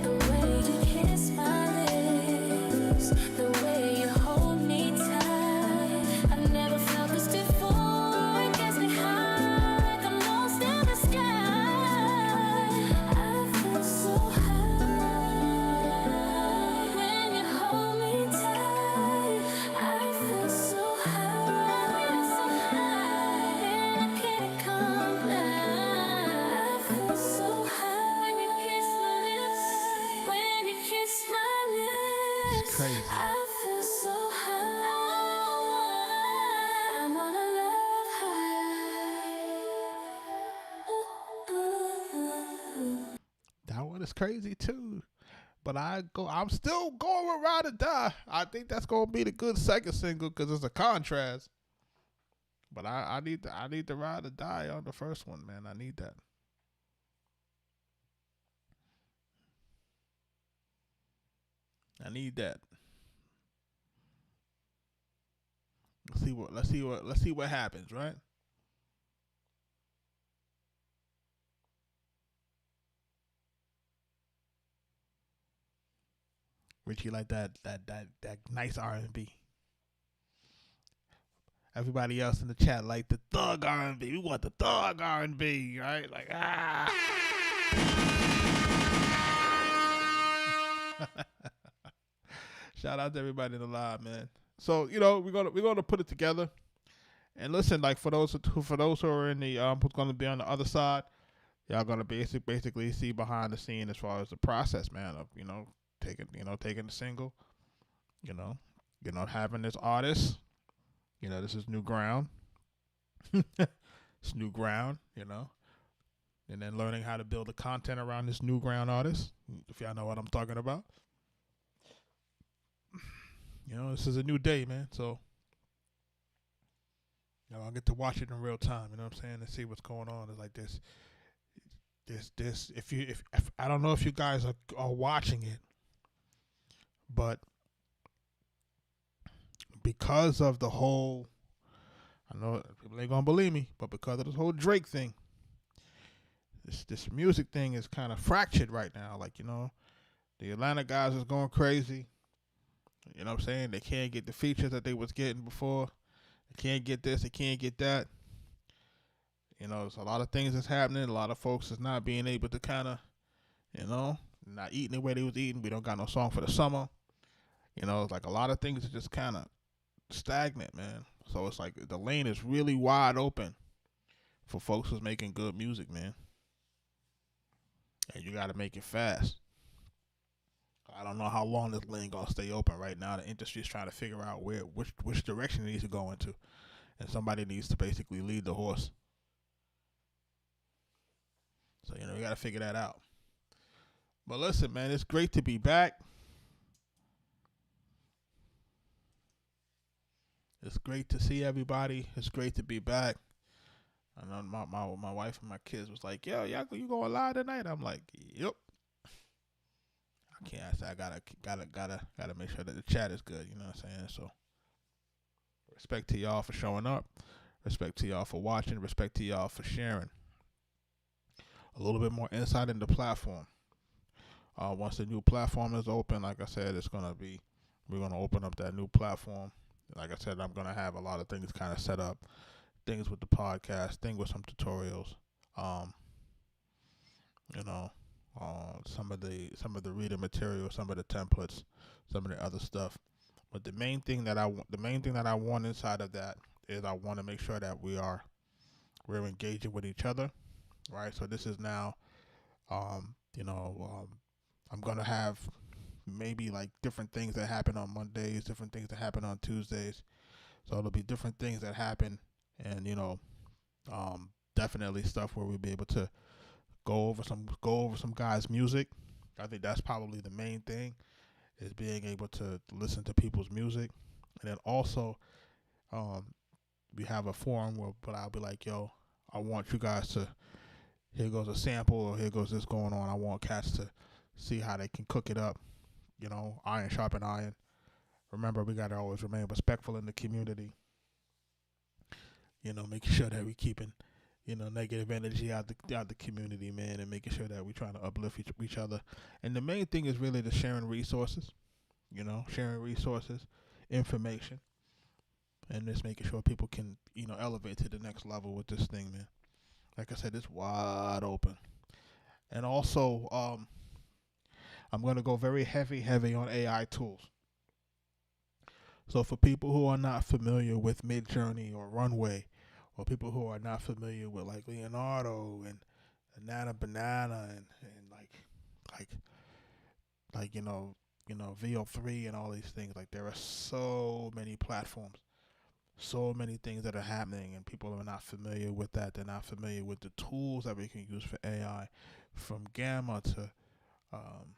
The way you kiss my lips, the way you hold me tight. I've never felt this before. It gets me high like I'm lost in the sky. I feel so high when you hold me tight. I feel so high and I can't calm down. I feel so high when you kiss my lips. When you kiss my lips, It's crazy. I feel so high. I'm on a love high. That one is crazy too. But I'm still going with Ride or Die. I think that's gonna be the good second single because it's a contrast. But I need to Ride or Die on the first one, man. I need that. I need that. Let's see what happens, right? Richie like that nice R&B. Everybody else in the chat like the thug R&B. We want the thug R&B, right? Like Shout out to everybody in the live, man. So we're gonna put it together. And listen, like for those who are in the who's gonna be on the other side, y'all gonna basically see behind the scene as far as the process, man, of taking the single, having this artist, this is new ground. It's new ground, and then learning how to build the content around this new ground artist. If y'all know what I'm talking about, this is a new day, man. So I'll get to watch it in real time. You know what I'm saying? And see what's going on. It's like this. If I don't know if you guys are watching it, but because of the whole, I know people ain't gonna believe me, but because of this whole Drake thing, this music thing is kind of fractured right now. Like the Atlanta guys is going crazy. You know what I'm saying? They can't get the features that they was getting before. They can't get this. They can't get that. There's a lot of things that's happening. A lot of folks is not being able to kind of, not eating the way they was eating. We don't got no song for the summer. It's like a lot of things are just kind of stagnant, man. So it's like the lane is really wide open for folks who's making good music, man. And you got to make it fast. I don't know how long this lane gonna stay open. Right now, the industry's trying to figure out which direction it needs to go into, and somebody needs to basically lead the horse. So we got to figure that out. But listen, man, it's great to be back. It's great to see everybody. It's great to be back. I know my wife and my kids was like, "Yo, you going live tonight?" I'm like, "Yep." I can't. I say I gotta make sure that the chat is good. You know what I'm saying? So respect to y'all for showing up. Respect to y'all for watching. Respect to y'all for sharing. A little bit more insight into the platform. Once the new platform is open, like I said, we're gonna open up that new platform. Like I said, I'm gonna have a lot of things kind of set up, things with the podcast, thing with some tutorials, some of the reader material, some of the templates, some of the other stuff. But the main thing that I want inside of that is I want to make sure that we're engaging with each other, right? So this is now, I'm gonna have maybe like different things that happen on Mondays, different things that happen on Tuesdays. So it'll be different things that happen, and definitely stuff where we'll be able to go over some guys' music. I think that's probably the main thing, is being able to listen to people's music. And then also, we have a forum but I'll be like, yo, I want you guys to, here goes a sample, or here goes this going on. I want cats to see how they can cook it up. Iron sharpen iron. Remember, we got to always remain respectful in the community. Making sure that we keeping, negative energy out the community, man, and making sure that we trying to uplift each other. And the main thing is really the sharing resources, information, and just making sure people can, elevate to the next level with this thing, man. Like I said, it's wide open. And also, I'm going to go very heavy on AI tools. So for people who are not familiar with Midjourney or Runway, or people who are not familiar with like Leonardo and Nana Banana and VO3 and all these things, like there are so many platforms, so many things that are happening, and people are not familiar with that. They're not familiar with the tools that we can use for AI, from Gamma to um,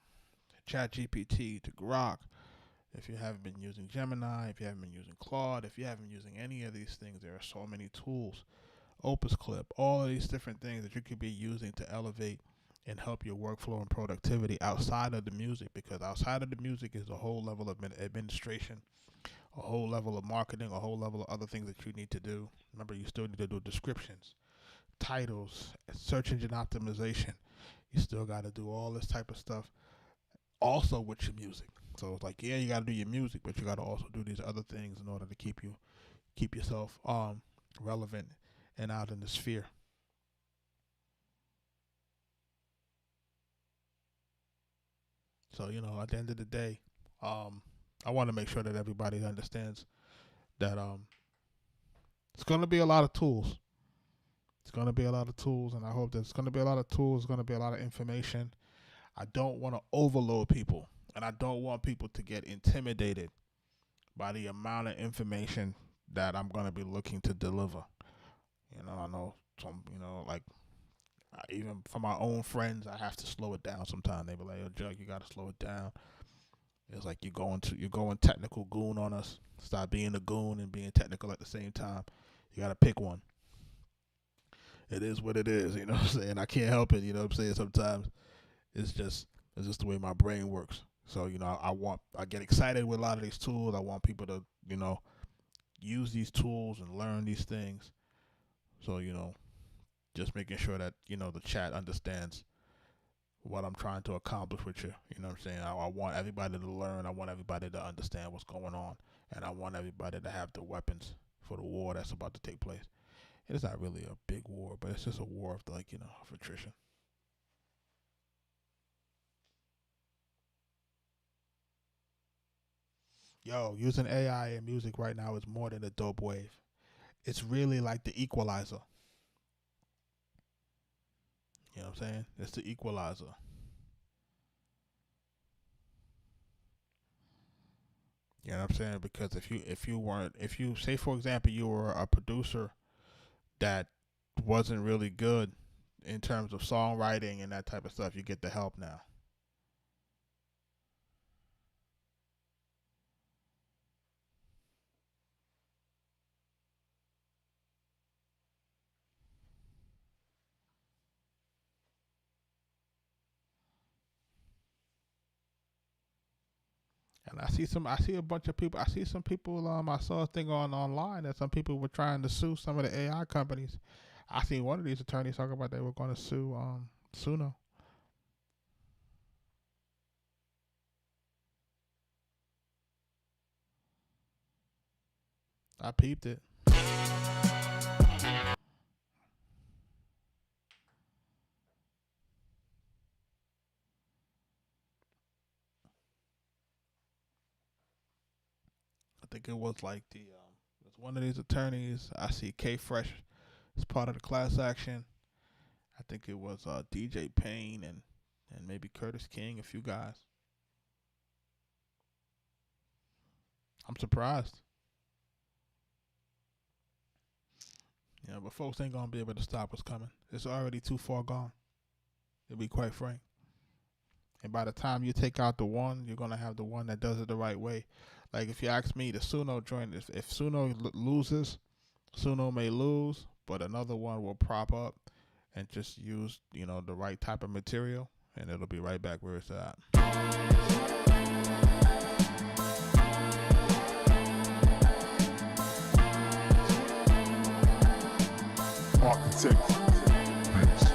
ChatGPT to Grok, if you haven't been using Gemini, if you haven't been using Claude, if you haven't been using any of these things, there are so many tools. Opus Clip, all of these different things that you could be using to elevate and help your workflow and productivity outside of the music, because outside of the music is a whole level of administration, a whole level of marketing, a whole level of other things that you need to do. Remember, you still need to do descriptions, titles, search engine optimization. You still got to do all this type of stuff also with your music. So it's like, yeah, you got to do your music, but you got to also do these other things in order to keep yourself relevant and out in the sphere. So, at the end of the day, I want to make sure that everybody understands that it's going to be a lot of tools. It's going to be a lot of tools, and I hope that it's going to be a lot of tools. It's going to be a lot of information. I don't want to overload people, and I don't want people to get intimidated by the amount of information that I'm going to be looking to deliver. I know some, like, even for my own friends, I have to slow it down sometimes. They be like, yo, Jug, you got to slow it down. It's like you're going technical goon on us. Stop being a goon and being technical at the same time. You got to pick one. It is what it is, you know what I'm saying? I can't help it, you know what I'm saying? Sometimes it's just the way my brain works. So, I get excited with a lot of these tools. I want people to, use these tools and learn these things. So, just making sure that, the chat understands what I'm trying to accomplish with you. You know what I'm saying? I want everybody to learn. I want everybody to understand what's going on. And I want everybody to have the weapons for the war that's about to take place. It's not really a big war, but it's just a war of, of attrition. Yo, using AI in music right now is more than a dope wave. It's really like the equalizer. You know what I'm saying? It's the equalizer. You know what I'm saying? Because if you say, for example, you were a producer that wasn't really good in terms of songwriting and that type of stuff, you get the help now. And I see a bunch of people. I see some people. I saw a thing online that some people were trying to sue some of the AI companies. I seen one of these attorneys talk about they were going to sue Suno. I peeped it. I think it was like it's one of these attorneys. I see K Fresh as part of the class action. I think it was DJ Payne and maybe Curtis King, a few guys. I'm surprised. Yeah, but folks ain't gonna be able to stop what's coming. It's already too far gone, to be quite frank. And by the time you take out the one, you're gonna have the one that does it the right way. Like if you ask me, the Suno joint, if Suno loses, Suno may lose, but another one will prop up and just use, the right type of material, and it'll be right back where it's at. Arkatech Beatz.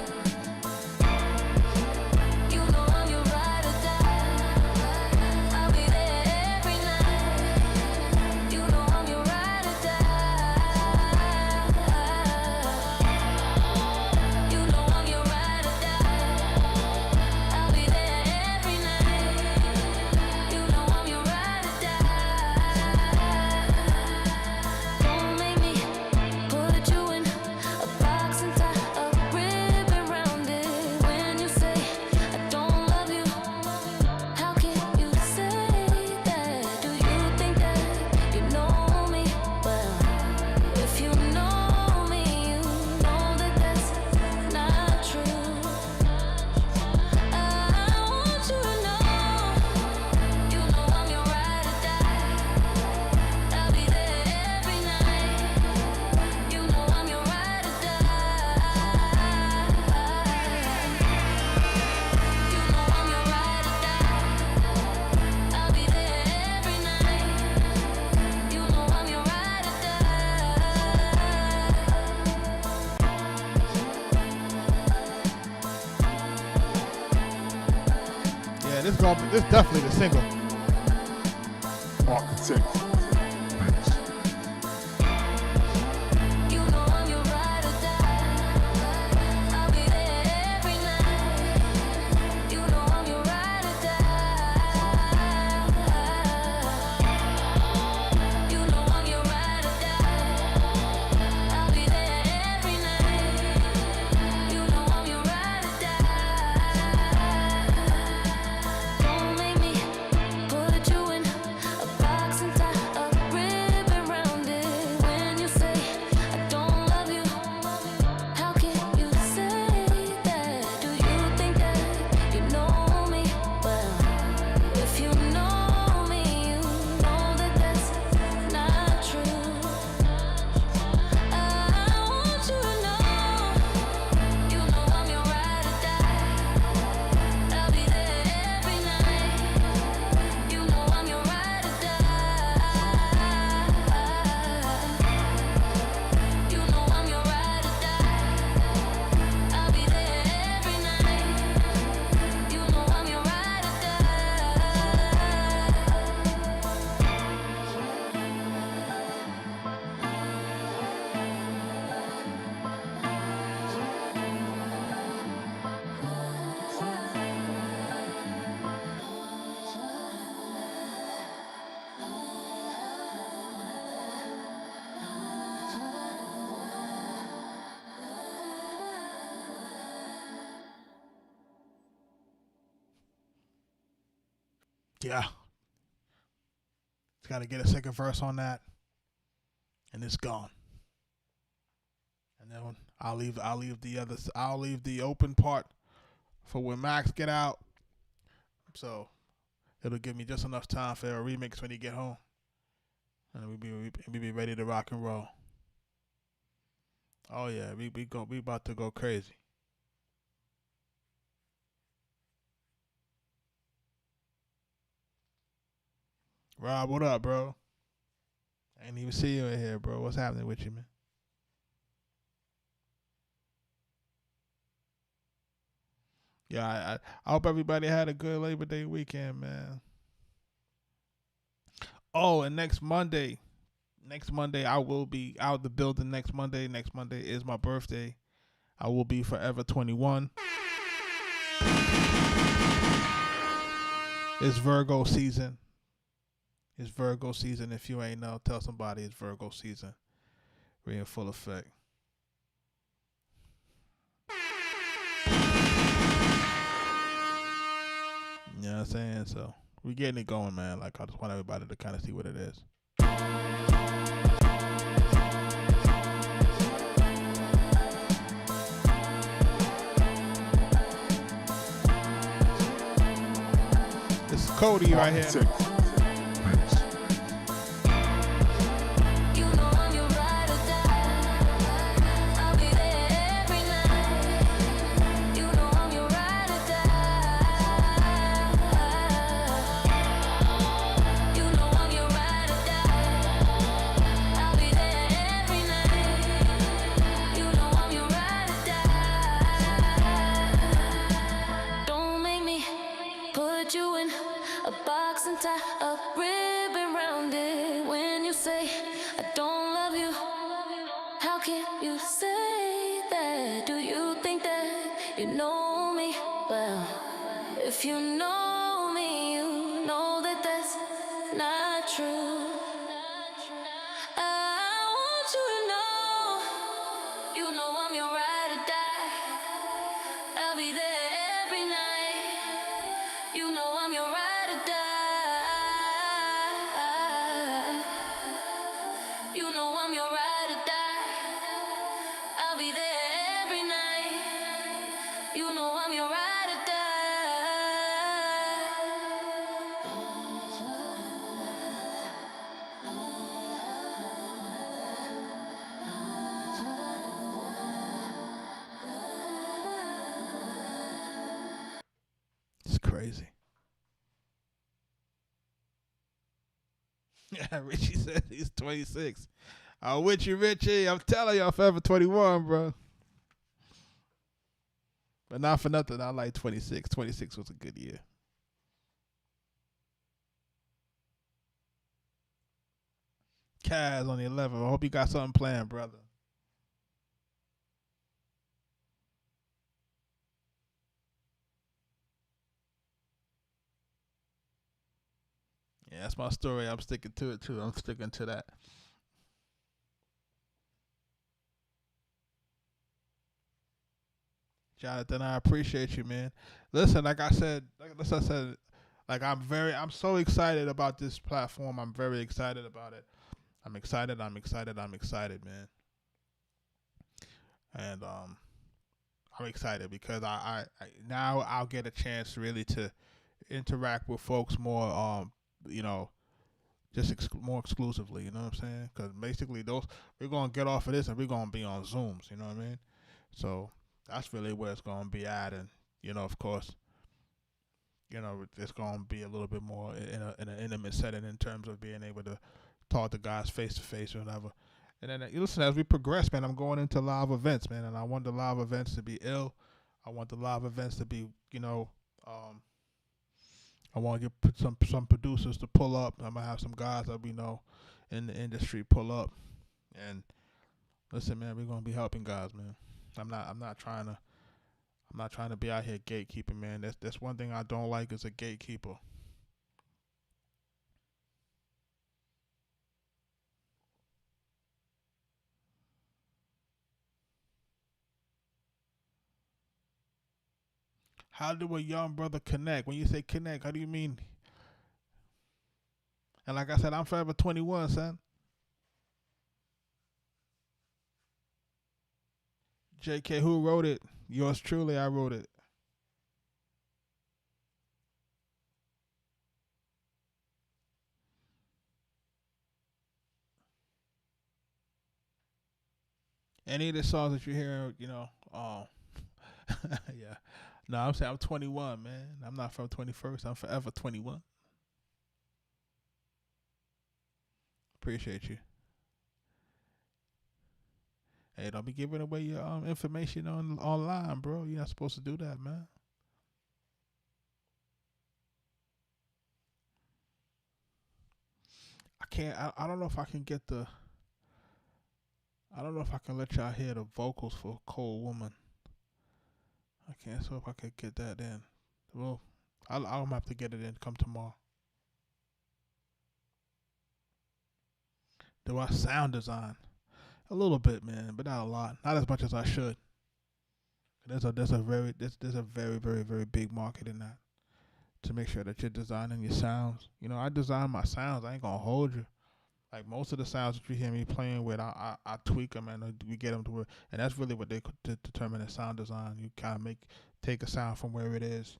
This definitely the single. Arkatech Beatz. You know I'm your ride or die. I'll be there every night. You know I'm your ride or die. You know I'm your ride or die. I'll be there every night. You know I'm your ride or die. Don't make me put you in a box and tie a ribbon round it. When you say I don't love you, how can you say that? Do you think that you know me? Well, if you know me, you know that that's not true. I want you to know, you know I'm your ride or die. I'll be there every night. You know I'm your ride or die. You know I'm your ride or die. I'll be there every night. You know I'm your ride or die. Yeah. It's got to get a second verse on that, and it's gone. And then I'll leave the open part for when Max get out. So it'll give me just enough time for a remix when he get home, and we be ready to rock and roll. Oh yeah, we about to go crazy. Rob, what up, bro? I ain't even see you in here, bro. What's happening with you, man? Yeah, I hope everybody had a good Labor Day weekend, man. Oh, and next Monday I will be out of the building next Monday. Next Monday is my birthday. I will be forever 21. It's Virgo season. It's Virgo season. If you ain't know, tell somebody it's Virgo season. We're in full effect. You know what I'm saying? So we getting it going, man. Like, I just want everybody to kind of see what it is. This is Cody right here. Arkatech Beatz. You know I'm your ride or die. I'll be there every night. You know I'm your ride or die. You know I'm your ride or die. I'll be there every night. You know I'm your ride or die. Don't make me put you in a box and tie a ribbon round it. When you say I don't love you, how can you say that? Do you think that you know me? Well, if you know me, you know that that's not true. I want you to know, you know I'm your ride or die. I'll be there every night. You know I'm your ride or die. You know I'm your ride or die. I'll be there every night. You know I'm your ride or die. It's crazy. Yeah, Richie said he's 26. I'm with you, Richie. I'm telling you, I'm forever 21, bro. But not for nothing, I like 26. 26 was a good year. Chaz on the 11th. I hope you got something planned, brother. Yeah, that's my story. I'm sticking to it too. I'm sticking to that. Jonathan, I appreciate you, man. Listen, like I said, like I'm so excited about this platform. I'm very excited about it. I'm excited. I'm excited. I'm excited, man. And I'm excited because I now I'll get a chance really to interact with folks more. You know, just more exclusively. You know what I'm saying? Because basically, those we're gonna get off of this and we're gonna be on Zooms. You know what I mean? So that's really where it's gonna be at, and of course, it's gonna be a little bit more in an intimate setting in terms of being able to talk to guys face to face or whatever. And then listen, as we progress, man, I'm going into live events, man, and I want the live events to be ill. I want the live events to be, um, I want to get some producers to pull up. I'm gonna have some guys that we know in the industry pull up. And listen, man, we're gonna be helping guys, man. I'm not trying to be out here gatekeeping, man. That's one thing I don't like is a gatekeeper. How do a young brother connect? When you say connect, how do you mean? And like I said, I'm forever 21, son. JK, who wrote it? Yours truly, I wrote it. Any of the songs that you hear, yeah. No, I'm saying I'm 21, man. I'm not from 21st. I'm forever 21. Appreciate you. Hey, don't be giving away your information online, bro. You're not supposed to do that, man. I can't. I don't know if I can get the. I don't know if I can let y'all hear the vocals for "Cold Woman." I can't. So if I could get that in, well, I'll have to get it in come tomorrow. Do I sound design? A little bit, man, but not a lot. Not as much as I should. There's a very very very big market in that to make sure that you're designing your sounds. I design my sounds. I ain't gonna hold you. Like most of the sounds that you hear me playing with, I tweak them and we get them to where, and that's really what they determine as sound design. You kind of take a sound from where it is,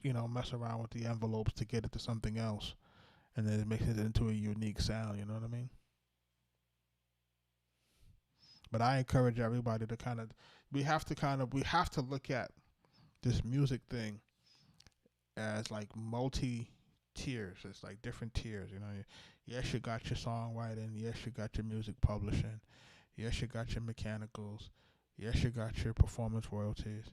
mess around with the envelopes to get it to something else, and then it makes it into a unique sound. You know what I mean? But I encourage everybody to we have to look at this music thing as like multi tiers. It's like different tiers. Yes, you got your songwriting. Yes, you got your music publishing. Yes, you got your mechanicals. Yes, you got your performance royalties.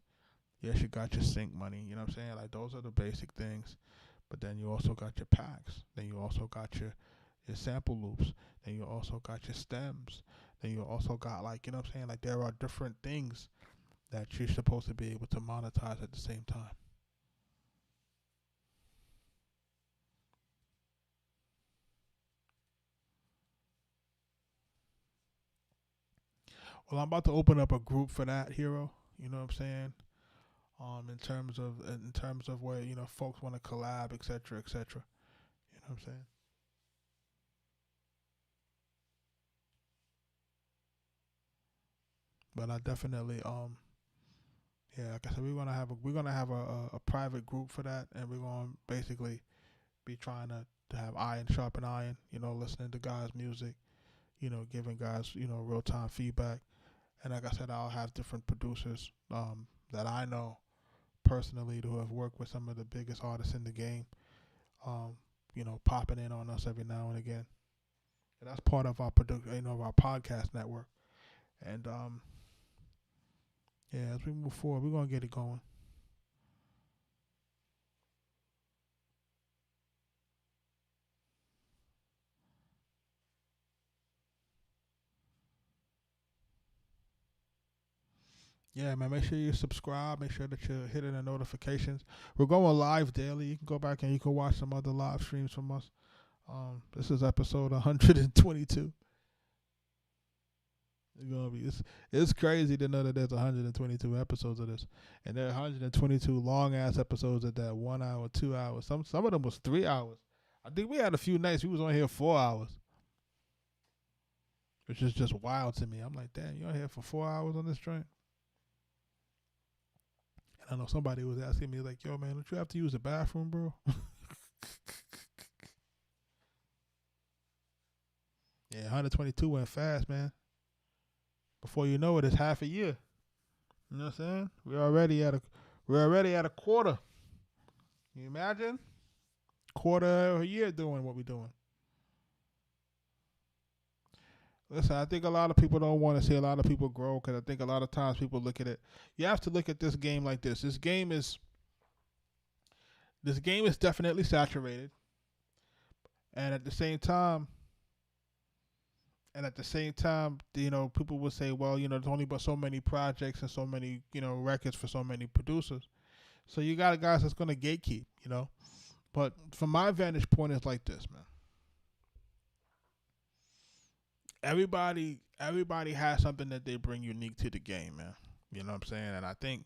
Yes, you got your sync money. You know what I'm saying? Like those are the basic things. But then you also got your packs. Then you also got your sample loops. Then you also got your stems. Then you also got you know what I'm saying? Like there are different things that you're supposed to be able to monetize at the same time. Well, I'm about to open up a group for that, hero. You know what I'm saying? In terms of where folks want to collab, etc., etc. You know what I'm saying? But I definitely yeah, like I said, we're gonna have a private group for that, and we're gonna basically be trying to have iron sharpen iron. Listening to guys' music. Giving guys real time feedback. And like I said, I'll have different producers that I know personally who have worked with some of the biggest artists in the game. Um, popping in on us every now and again. And that's part of our of our podcast network. And yeah, as we move forward, we're gonna get it going. Yeah, man. Make sure you subscribe. Make sure that you're hitting the notifications. We're going live daily. You can go back and you can watch some other live streams from us. This is episode 122. It's crazy to know that there's 122 episodes of this, and there are 122 long ass episodes of that 1 hour, 2 hours. Some of them was 3 hours. I think we had a few nights we was on here 4 hours, which is just wild to me. I'm like, damn, you on here for 4 hours on this train? And I know somebody was asking me like, yo, man, don't you have to use the bathroom, bro? Yeah, 122 went fast, man. Before you know it, it's half a year. You know what I'm saying? We're already at a quarter. Can you imagine? Quarter of a year doing what we're doing. Listen, I think a lot of people don't want to see a lot of people grow because I think a lot of times people look at it. You have to look at this game like this. This game is definitely saturated, and at the same time, you know, people will say, well, you know, there's only but so many projects and so many, you know, records for so many producers. So you got guys that's going to gatekeep, you know. But from my vantage point, it's like this, man. Everybody has something that they bring unique to the game, man. You know what I'm saying? And I think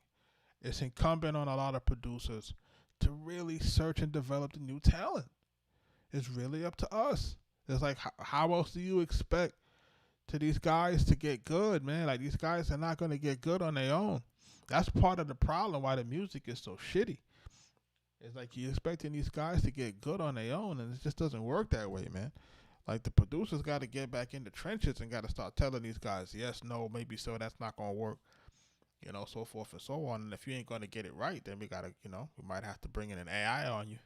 it's incumbent on a lot of producers to really search and develop the new talent. It's really up to us. It's like, how else do you expect to these guys to get good, man? Like, these guys are not going to get good on their own. That's part of the problem why the music is so shitty. It's like you're expecting these guys to get good on their own, and it just doesn't work that way, man. Like, the producers got to get back in the trenches and got to start telling these guys, yes, no, maybe so, that's not going to work, you know, so forth and so on. And if you ain't going to get it right, then we got to, you know, we might have to bring in an AI on you.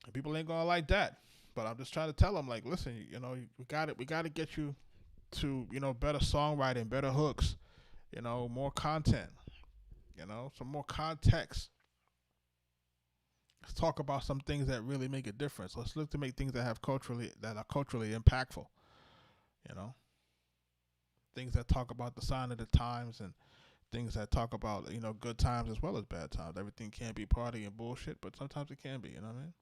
And people ain't going to like that. But I'm just trying to tell them, like, listen, you know, we got to get you to, you know, better songwriting, better hooks, you know, more content, you know, some more context. Let's talk about some things that really make a difference. Let's look to make things that are culturally impactful, you know, things that talk about the sign of the times and things that talk about, you know, good times as well as bad times. Everything can't be party and bullshit, but sometimes it can be, you know what I mean?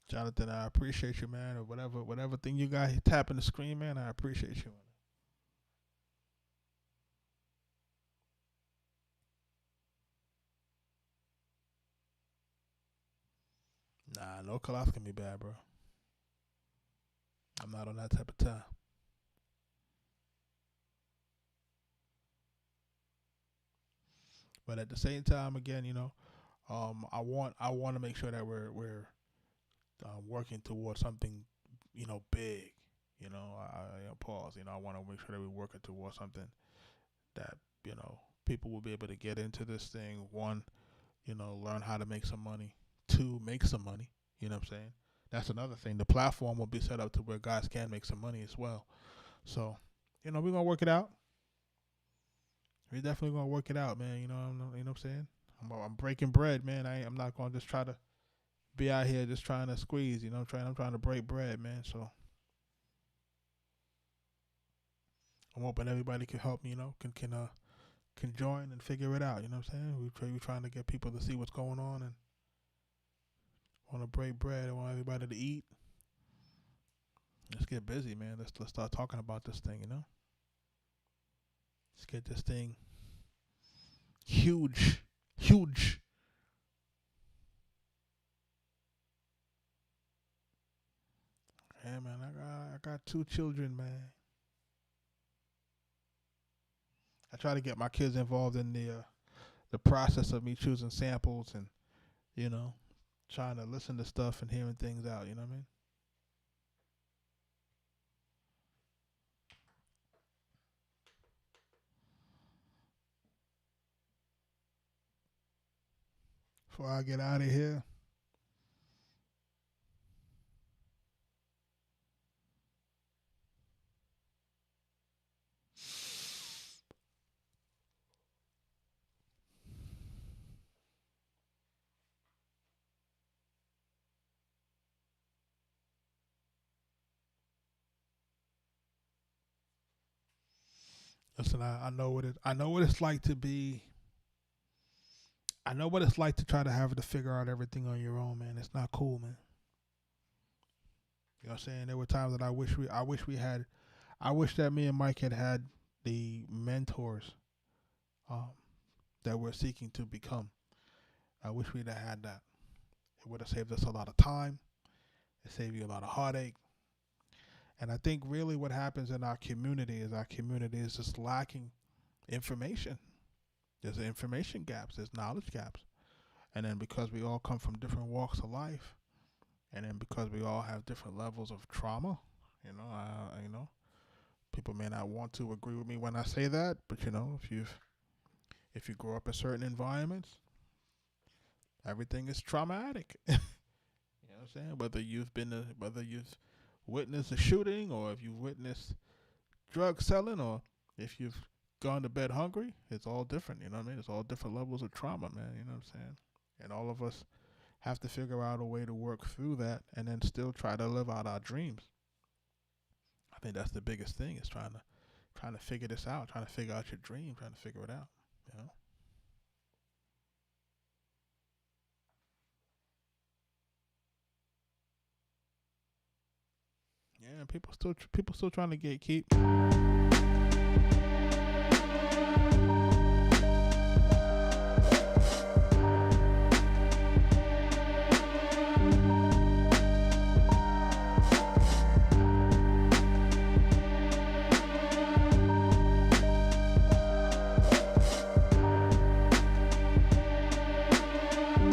Jonathan, I appreciate you, man, or whatever thing you got tapping the screen, man. I appreciate you. Nah, no collapse can be bad, bro. I'm not on that type of time. But at the same time, again, you know, I want to make sure that we're working towards something, you know, big. You know, I pause. You know, I want to make sure that we're working towards something that, you know, people will be able to get into this thing. One, you know, learn how to make some money. Two, make some money. You know what I'm saying? That's another thing. The platform will be set up to where guys can make some money as well. So, you know, we're gonna work it out. We're definitely gonna work it out, man. You know what I'm saying? I'm breaking bread, man. I'm not gonna just try to be out here just trying to squeeze. You know, I'm trying to break bread, man. So I'm hoping everybody can help me. You know, can join and figure it out. You know what I'm saying? We're trying to get people to see what's going on and want to break bread. I want everybody to eat. Let's get busy, man. Let's start talking about this thing. You know, let's get this thing huge. Yeah, man. I got 2 children, man. I try to get my kids involved in the process of me choosing samples and, you know, trying to listen to stuff and hearing things out. You know what I mean? Before I get out of here, Listen, I know what it. I know what it's like to be. I know what it's like to try to have to figure out everything on your own, man. It's not cool, man. You know what I'm saying? There were times that I wish that me and Mike had the mentors that we're seeking to become. I wish we'd have had that. It would have saved us a lot of time. It saved you a lot of heartache. And I think really what happens in our community is just lacking information. There's information gaps. There's knowledge gaps. And then because we all come from different walks of life, and then because we all have different levels of trauma, people may not want to agree with me when I say that, but if you grow up in certain environments, everything is traumatic. You know what I'm saying? Whether you've witnessed a shooting, or if you've witnessed drug selling, or if you've gone to bed hungry, it's all different. You know what I mean? It's all different levels of trauma, man. You know what I'm saying? And all of us have to figure out a way to work through that, and then still try to live out our dreams. I think that's the biggest thing, is trying to figure this out, trying to figure out your dream, trying to figure it out. You know? Yeah, people still trying to gatekeep.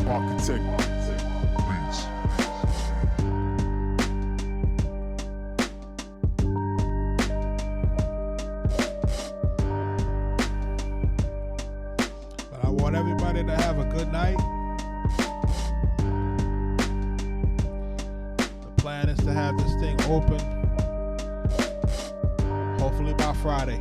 Arkatech Beatz. But I want everybody to have a good night. The plan is to have this thing open hopefully by Friday.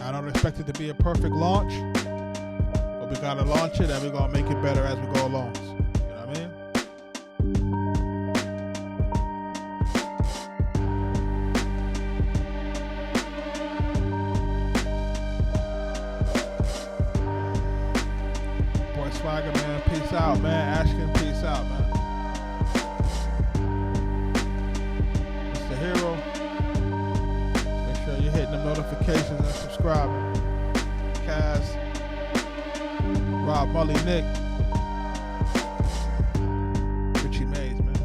I don't expect it to be a perfect launch, but we gotta launch it, and we're gonna make it better as we go along. You know what I mean? Boy Swagger, man, peace out, man. Ashkin, peace out, man. Mr. Hero, make sure you're hitting the notifications and subscribing. Kaz, Rob, Mully, Nick, Richie Mays, man.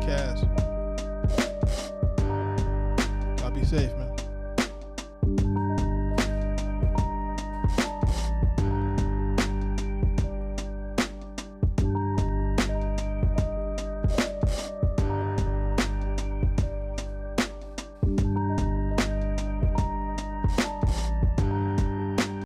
Kaz, y'all be safe, man.